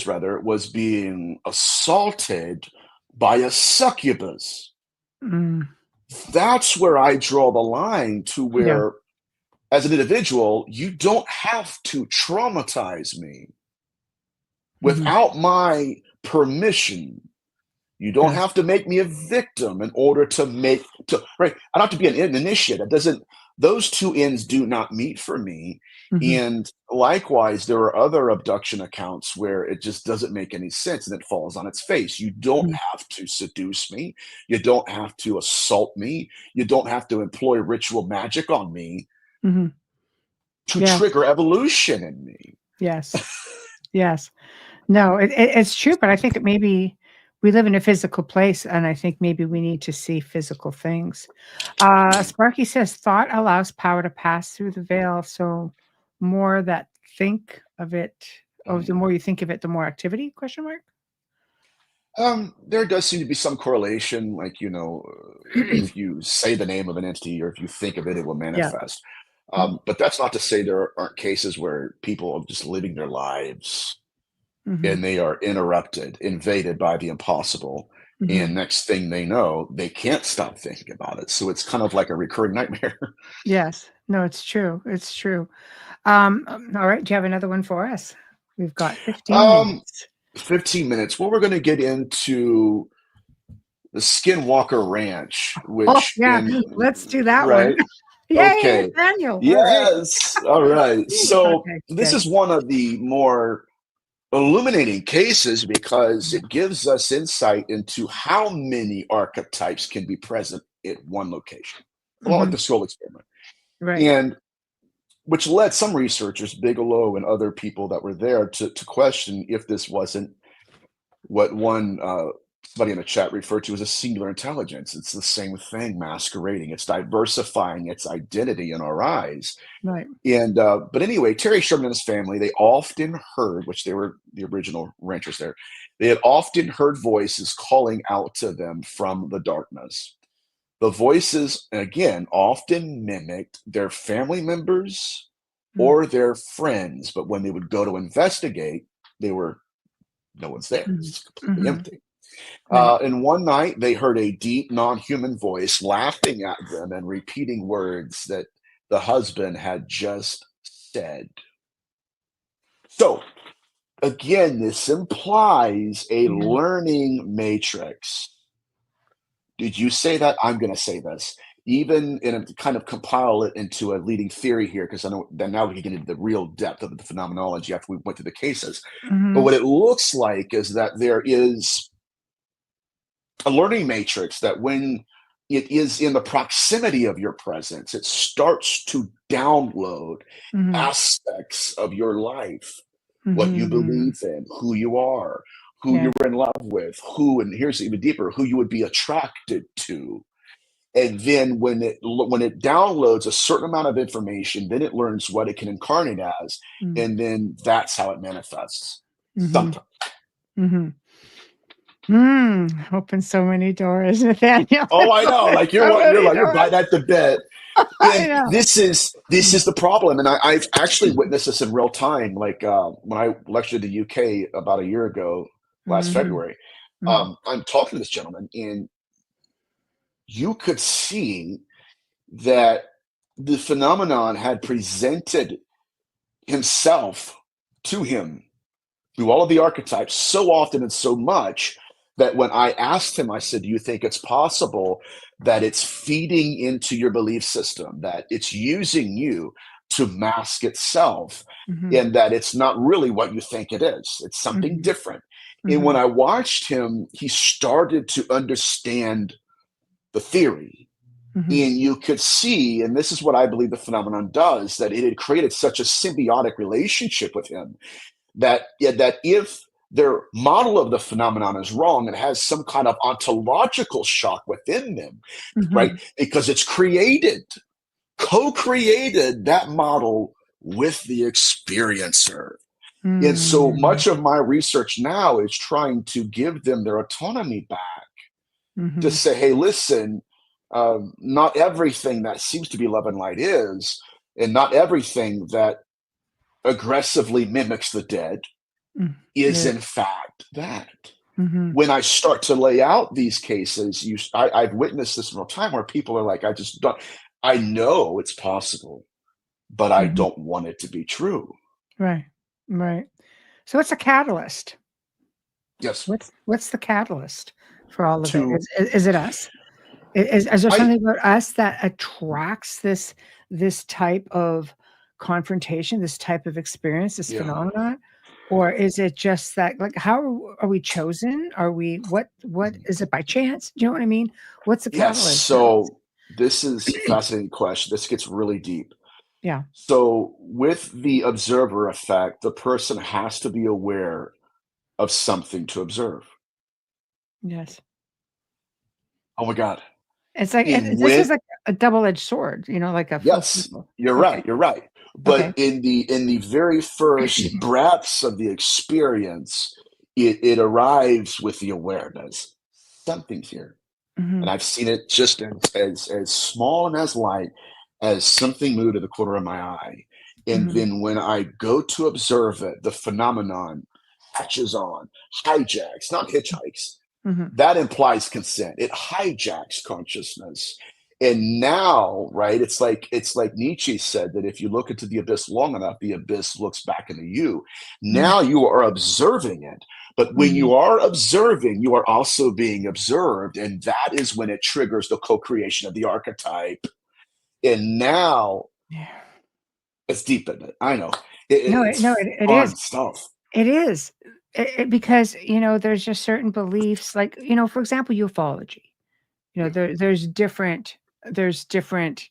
rather was being assaulted by a succubus. mm, That's where I draw the line to yeah, where, as an individual, you don't have to traumatize me mhm, without my permission. You don't yes, have to make me a victim in order right. I don't have to be an initiate. That doesn't Those two ends do not meet for me. mhm, And likewise, there are other abduction accounts where it just doesn't make any sense and it falls on its face. You don't mm, have to seduce me. You don't have to assault me. You don't have to employ ritual magic on me mhm, to yes, trigger evolution in me. yes, yes. No, it's true, but I think it maybe we live in a physical place, and I think maybe we need to see physical things. Sparky says, "Thought allows power to pass through the veil, so more that think of it the more you think of it, the more activity?" Question mark? There does seem to be some correlation, like, if you say the name of an entity or if you think of it, it will Yeah. manifest. Mm, But that's not to say there aren't cases where people are just living their lives mhm, and they are interrupted, invaded by the impossible. mhm. And next thing they know, they can't stop thinking about it. So it's kind of like a recurring nightmare. Yes. No, it's true, it's true. All right, do you have another one for us? We've got 15 um, minutes. 15 minutes. Well, we're going to get into the Skinwalker Ranch, Oh, which yeah, in let's do that one. right. Yay, Okay. Nathaniel. All right. Yes. All right. So Okay, this good. is one of the more illuminating cases because Mhm, it gives us insight into how many archetypes can be present at one location. A lot like mhm, the skull experiment. right. And which led some researchers, Bigelow and other people that were there, to question if this wasn't what one somebody in the chat referred to as a singular intelligence. It's the same thing masquerading. It's diversifying its identity in our eyes. Right. And but anyway, Terry Sherman and his family, they often heard, which they were the original ranchers there, they had often heard voices calling out to them from the darkness. The voices, again, often mimicked their family members Mm, or their friends, but when they would go to investigate, they were no one's there. mhm, It's completely mhm. empty. Right. And one night they heard a deep, non human voice laughing at them and repeating words that the husband had just said. So, again, this implies a Yeah. learning matrix. Did you say that? I'm going to say this. Even in a kind of compile it into a leading theory here, because I know that now we can get into the real depth of the phenomenology after we went through the cases. But Mhm, what it looks like is that there is a learning matrix that when it is in the proximity of your presence, it starts to download mhm, aspects of your life, what you mhm. believe in, who you are, who Yeah. you're in love with, who, and here's even deeper, who you would be attracted to. And then when it downloads a certain amount of information, then it learns what it can incarnate as, Mm, and then that's how it manifests. mhm, Sometimes. mhm. Open so many doors, Nathaniel. Oh, I know. Like So many you're doors. biting at the bit. I And know. this is the problem, and I've actually witnessed this in real time. Like when I lectured in the UK about a year ago, last Mhm, February, mhm, I'm talking to this gentleman, and you could see that the phenomenon had presented himself to him through all of the archetypes so often and so much that when I asked him, I said, "Do you think it's possible that it's feeding into your belief system, that it's using you to mask itself, mhm, and that it's not really what you think it is? It's something mhm, different." And when mhm, I watched him, he started to understand the theory. mhm, And you could see, and this is what I believe the phenomenon does, that it had created such a symbiotic relationship with him that yeah, that if their model of the phenomenon is wrong, it has some kind of ontological shock within them, right? mhm, Because it's co-created that model with the experiencer. And so mm, much of my research now is trying to give them their autonomy back to mhm, say, hey, listen, not everything that seems to be love and light is, and not everything that aggressively mimics the dead mm. is Yeah. in fact that. Mhm, When I start to lay out these cases, I've witnessed this in real time where people are like, I just don't, I know it's possible, but I mhm. don't want it to be true. Right, right. So what's a catalyst? Yes. What's the catalyst for all of it? To, Is it us? Is there I, something about us that attracts this type of confrontation, this type of experience, this yeah. phenomenon? Or is it just that, like, how are we chosen? Are we what is it by chance? Do you know what I mean? What's the Yes. catalyst for this? So this is a fascinating question. This gets really deep. Yeah. So with the observer effect, the person has to be aware of something to observe. Yes. Oh my God. It's like In this when is like a double-edged sword, like a full Yes, circle. you're Okay. right, you're right. But Okay. in the very first breaths of the experience, it arrives with the awareness. Something's here. And Mhm, I've seen it just as small and as light as something moved to the corner of my eye. And mhm, then when I go to observe it, the phenomenon catches on, hijacks, not hitchhikes, mhm, that implies consent. It hijacks consciousness. And now, right, it's like Nietzsche said that if you look into the abyss long enough, the abyss looks back into you. mm, Now you are observing it. But when mhm. you are observing, you are also being observed. And that is when it triggers the co-creation of the archetype. And now Yeah. it's deep in it. I know. No, It's it is. fun stuff. It is. Because, there's just certain beliefs, like, for example, ufology. Yeah. There's different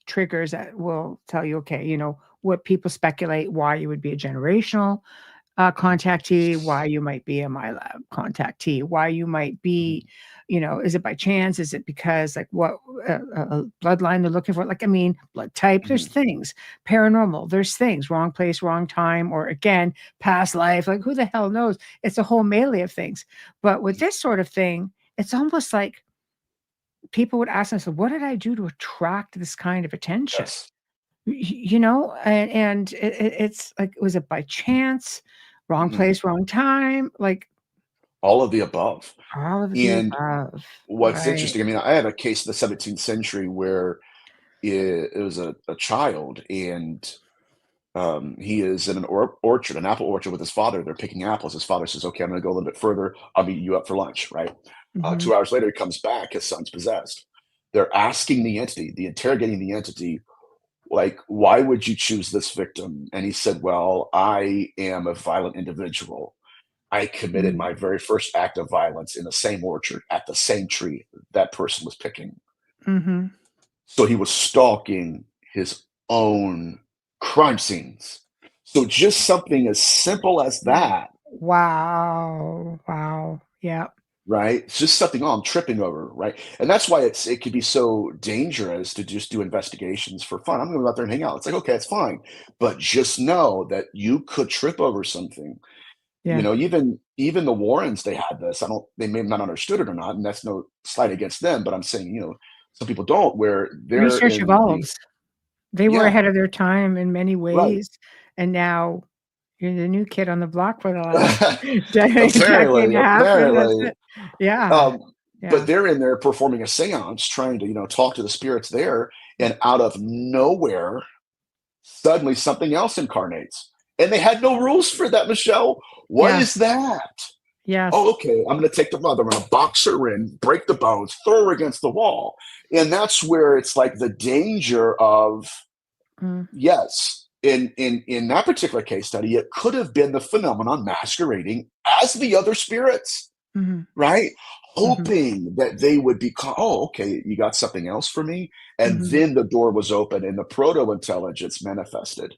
triggers that will tell you, okay, what people speculate, why you would be a generational. contactee, why you might be a MyLab contactee, why you might be, is it by chance? Is it because like what bloodline they're looking for? Like, I mean, blood type, there's Mhm. things, paranormal, there's things, wrong place, wrong time, or again, past life. Like, who the hell knows? It's a whole melee of things. But with this sort of thing, it's almost like people would ask themselves, what did I do to attract this kind of attention? Yes. And it's like, was it by chance, wrong Mhm. place, wrong time, like All of the above. all of the And above, what's right? interesting, I mean, I have a case in the 17th century where it was a child, and he is in an orchard, an apple orchard with his father. They're picking apples. His father says, "Okay, I'm going to go a little bit further. I'll meet you up for lunch." Right. Mhm, 2 hours later, he comes back. His son's possessed. They're asking the entity, the interrogating the entity, like, "Why would you choose this victim?" And he said, "Well, I am a violent individual. I committed mhm, my very first act of violence in the same orchard at the same tree that person was picking." mhm. So he was stalking his own crime scenes. So just something as simple as that, Wow, wow, yeah, right? It's just something, oh, I'm tripping over, right? And that's why it can be so dangerous to just do investigations for fun. I'm gonna go out there and hang out. It's like, okay, it's fine. But just know that you could trip over something. yeah. Even the Warrens, they had this. I don't They may have not understood it or not, and that's no slight against them, but I'm saying, some people don't, where they're Research in the evolves. They were yeah, ahead of their time in many right. ways, and now you're the new kid on the block for the last decade and Apparently, a half, and that's apparently. it. Yeah, Um, but yeah, they're in there performing a seance, trying to, talk to the spirits there, and out of nowhere, suddenly something else incarnates. And they had no rules for that, Michelle. What yeah, is that? yes. Oh, okay. I'm going to take the mother, I'm going to box her in, break the bones, throw her against the wall. And that's where it's like the danger of, Mm, yes, in that particular case study, it could have been the phenomenon masquerading as the other spirits, mhm, right? mhm, Hoping that they would be oh, okay, you got something else for me? And mhm, then the door was open and the proto-intelligence manifested.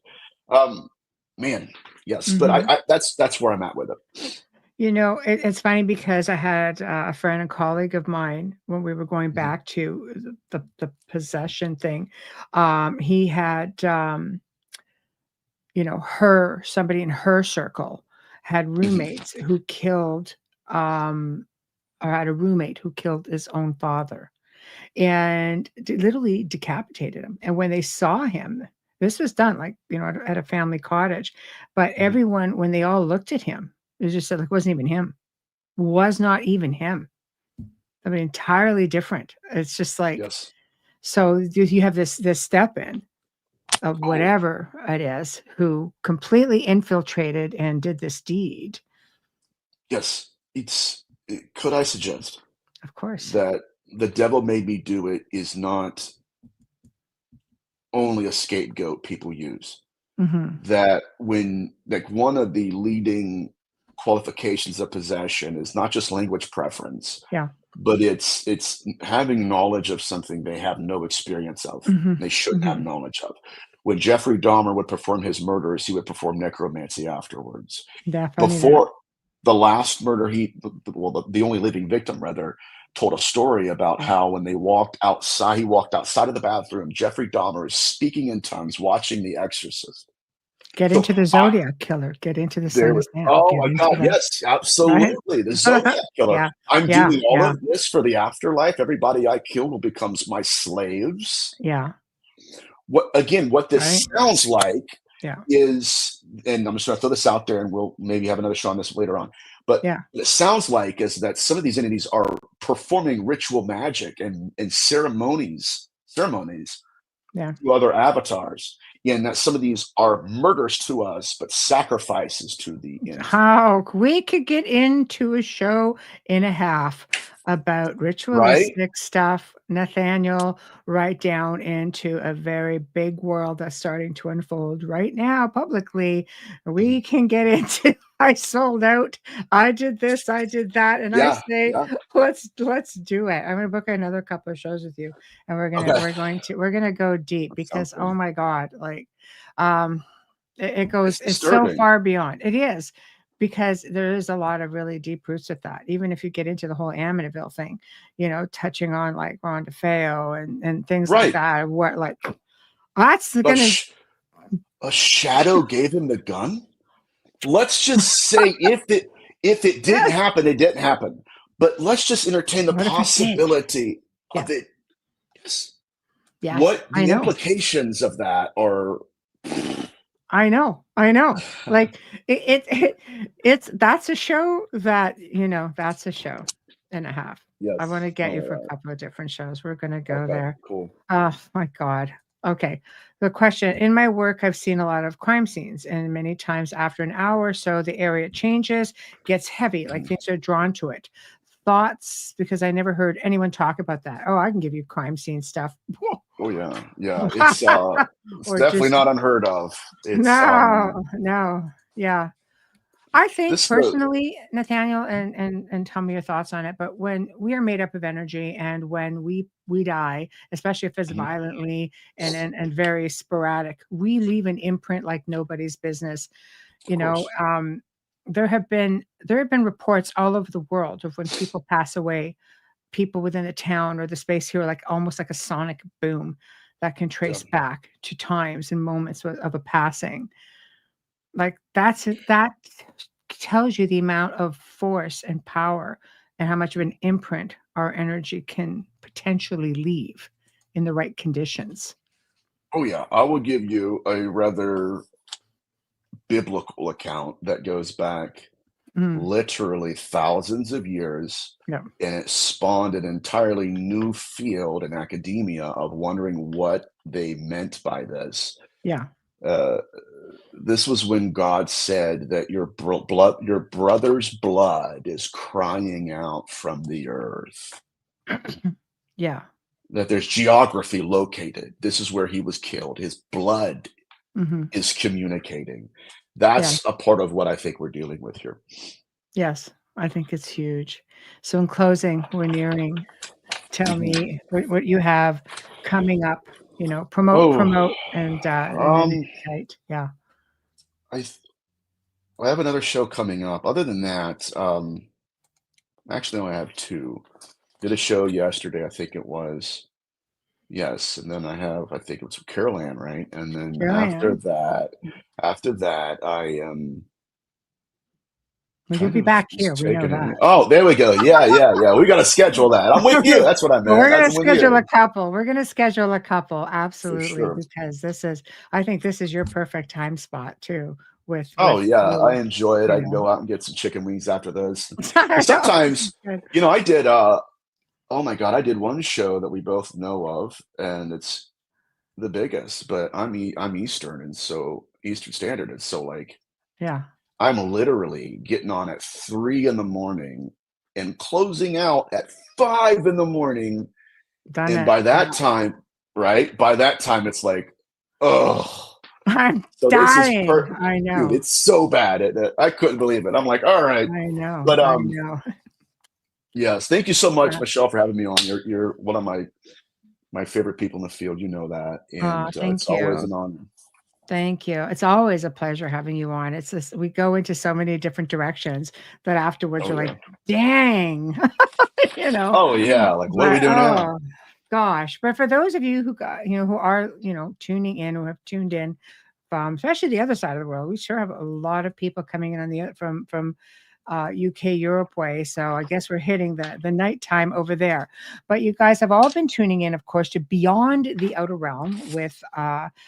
Um, man, yes, but mhm. that's where I'm at with it. It's funny because I had a friend and colleague of mine when we were going Mhm, back to the possession thing. He had, somebody in her circle had mhm, roommates who killed, or had a roommate who killed his own father and literally decapitated him. And when they saw him, this was done like, at a family cottage, but mhm. everyone, when they all looked at him, it was just like, it wasn't even him, was not even him. I mean, entirely different. It's just like, Yes. so you have this step in of Oh, whatever it is who completely infiltrated and did this deed. yes. Could I suggest Of course. that the devil made me do it is not only a scapegoat people use? Mhm. That when like one of the leading qualifications of possession is not just language preference, Yeah. but it's having knowledge of something they have no experience of, Mhm. they shouldn't have Mhm. knowledge of. When Jeffrey Dahmer would perform his murders, he would perform necromancy afterwards. Yeah, funny that. Before the last murder, the only living victim rather, told a story about Yeah. how when he walked outside of the bathroom, Jeffrey Dahmer is speaking in tongues, watching The Exorcist. Get So into the Zodiac killer, get into the Son of Sam, oh get my into God, the yes, right? absolutely. The Zodiac killer. Yeah. I'm Yeah, doing all yeah, of this for the afterlife. Everybody I kill will becomes my slaves. yeah, What right? this sounds like Yeah, is, and I'm just gonna throw this out there and we'll maybe have another show on this later on. But yeah, what it sounds like is that some of these entities are performing ritual magic and ceremonies yeah. to other avatars, and that some of these are murders to us, but sacrifices to the entity, How we could get into a show and a half about right? ritualistic stuff, Nathaniel, right down into a very big world that's starting to unfold right now publicly. We can get into I sold out. I did this, I did that, and I Yeah, say, yeah. let's do it. I'm gonna book another couple of shows with you, and Okay, we're gonna go deep that sounds because oh fun. my god, like um It It's goes, it's so disturbing. far beyond. It is, because there is a lot of really deep roots with that. Even if you get into the whole Amityville thing, touching on like Ron DeFeo and things like Right. that. What like that's A, gonna a shadow gave him the gun? Let's just say if it didn't yes. happen, it didn't happen. But let's just entertain the What if it did? possibility of Yes. it. Yes. Yes. What I the know. implications of that are. I know. I know. Like it's that's a show that, that's a show and a half. I want to Yes. get you for a All couple of different shows. We're going to right. go Okay. there. Cool. Oh my God. Okay. The question, in my work, I've seen a lot of crime scenes, and many times after an hour or so, the area changes, gets heavy, like things are drawn to it. Thoughts, because I never heard anyone talk about that. Oh, I can give you crime scene stuff. Oh yeah. Yeah. It's Or definitely just, not unheard of. It's no, no. Yeah. I think this the personally, Nathaniel, and tell me your thoughts on it. But when we are made up of energy, and when we die, especially if it's Mhm. violently and very sporadic, we leave an imprint like nobody's business. Of You know, course. there have been reports all over the world of when people pass away, people within the town or the space here, like almost like a sonic boom that can Yeah. trace back to times and moments of a passing. Like that tells you the amount of force and power and how much of an imprint our energy can potentially leave in the right conditions. Oh yeah. I will give you a rather biblical account that goes back Mm, literally thousands of years, yeah, and it spawned an entirely new field in academia of wondering what they meant by this. yeah. Uh, this was when God said that your brother's blood is crying out from the earth. Yeah. That there's geography located. This is where he was killed. His blood Hmm. is communicating. Yeah. That's a part of what I think we're dealing with here. Yes. I think it's huge. So in closing, we're nearing. Tell Mhm. me what you have coming up. Oh, Promote, and then um, tight. Yeah. I th- I have another show coming up. Other than that, actually, I have two. Did a show yesterday, I think it was. Yes, and then I think it was Carol Ann, right? And then Here I am. after that, I am Well, you'll kind be of back here. just We know taking that. it. Oh, there we go. Yeah, yeah, yeah. We got to schedule that. I'm with you. Okay. That's what I Well, meant. we're gonna I'm with schedule a you couple. We're gonna schedule a couple, for absolutely, sure. because I think this is your perfect time spot too, Oh with yeah, I you, enjoy it. you I can know. go out and get some chicken wings after this. I Because know. sometimes, Good. I did. Oh my God, I did one show that we both know of, and it's the biggest. But I'm Eastern, and so Eastern Standard, and so like Yeah, I'm literally getting on at 3 in the morning and closing out at 5 in the morning. done And it. by Yeah. that time, right? By that time, it's like, oh. I'm So this is dying. I dude. know. It's so bad. I couldn't believe it. I'm like, all right, I know. but I know. yes. Thank you so much, Uh, Michelle, for having me on. You're one of my favorite people in the field. You know that, and it's thank always you. an honor. Thank you. It's always a pleasure having you on. It's just we go into so many different directions that afterwards Oh you're yeah. like, dang, you know. Oh yeah. Like, what do we But do now? oh gosh. But for those of you who got, who are, tuning in, who have tuned in from especially the other side of the world, we sure have a lot of people coming in on the from UK Europe way. So I guess we're hitting the nighttime over there. But you guys have all been tuning in, of course, to Beyond the Outer Realm with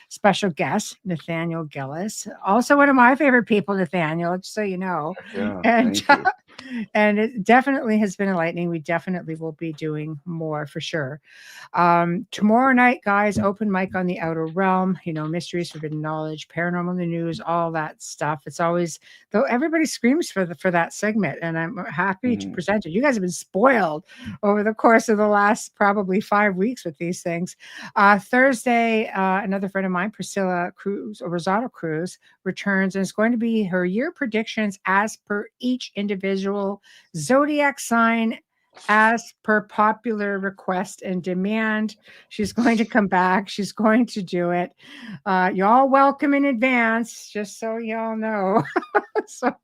special guest Nathaniel Gillis, also one of my favorite people, Nathaniel, just so you know. Heck yeah. And Thank you. and it definitely has been enlightening. We definitely will be doing more for sure. Tomorrow night, guys, open mic on the Outer Realm, mysteries, forbidden knowledge, paranormal in the news, all that stuff. It's always, though everybody screams for that segment, and I'm happy to Mhm. present it. You guys have been spoiled over the course of the last probably 5 weeks with these things. Thursday, another friend of mine, Priscilla Cruz or Rosado Cruz, returns, and it's going to be her year predictions as per each individual zodiac sign as per popular request and demand. She's going to come back. She's going to do it. Y'all welcome in advance, just so y'all know. So,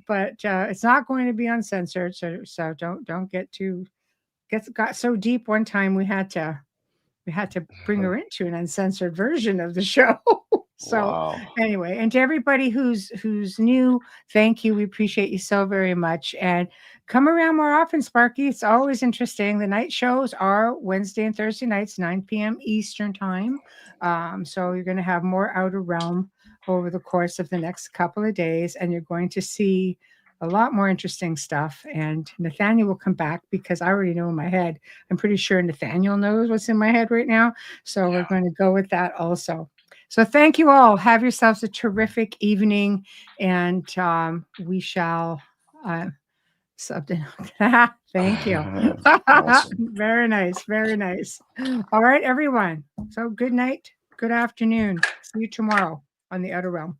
but it's not going to be uncensored. So don't got so deep one time we had to bring her into an uncensored version of the show. So Wow. anyway, and to everybody who's new, thank you. We appreciate you so very much. And come around more often, Sparky. It's always interesting. The night shows are Wednesday and Thursday nights, 9 p.m. Eastern time. So you're going to have more Outer Realm over the course of the next couple of days, and you're going to see a lot more interesting stuff. And Nathaniel will come back because I already know in my head. I'm pretty sure Nathaniel knows what's in my head right now. So we're going to go with that also. So thank you all. Have yourselves a terrific evening, and we shall something. Thank you. Awesome. Very nice. Very nice. All right, everyone. So good night. Good afternoon. See you tomorrow on the Outer Realm.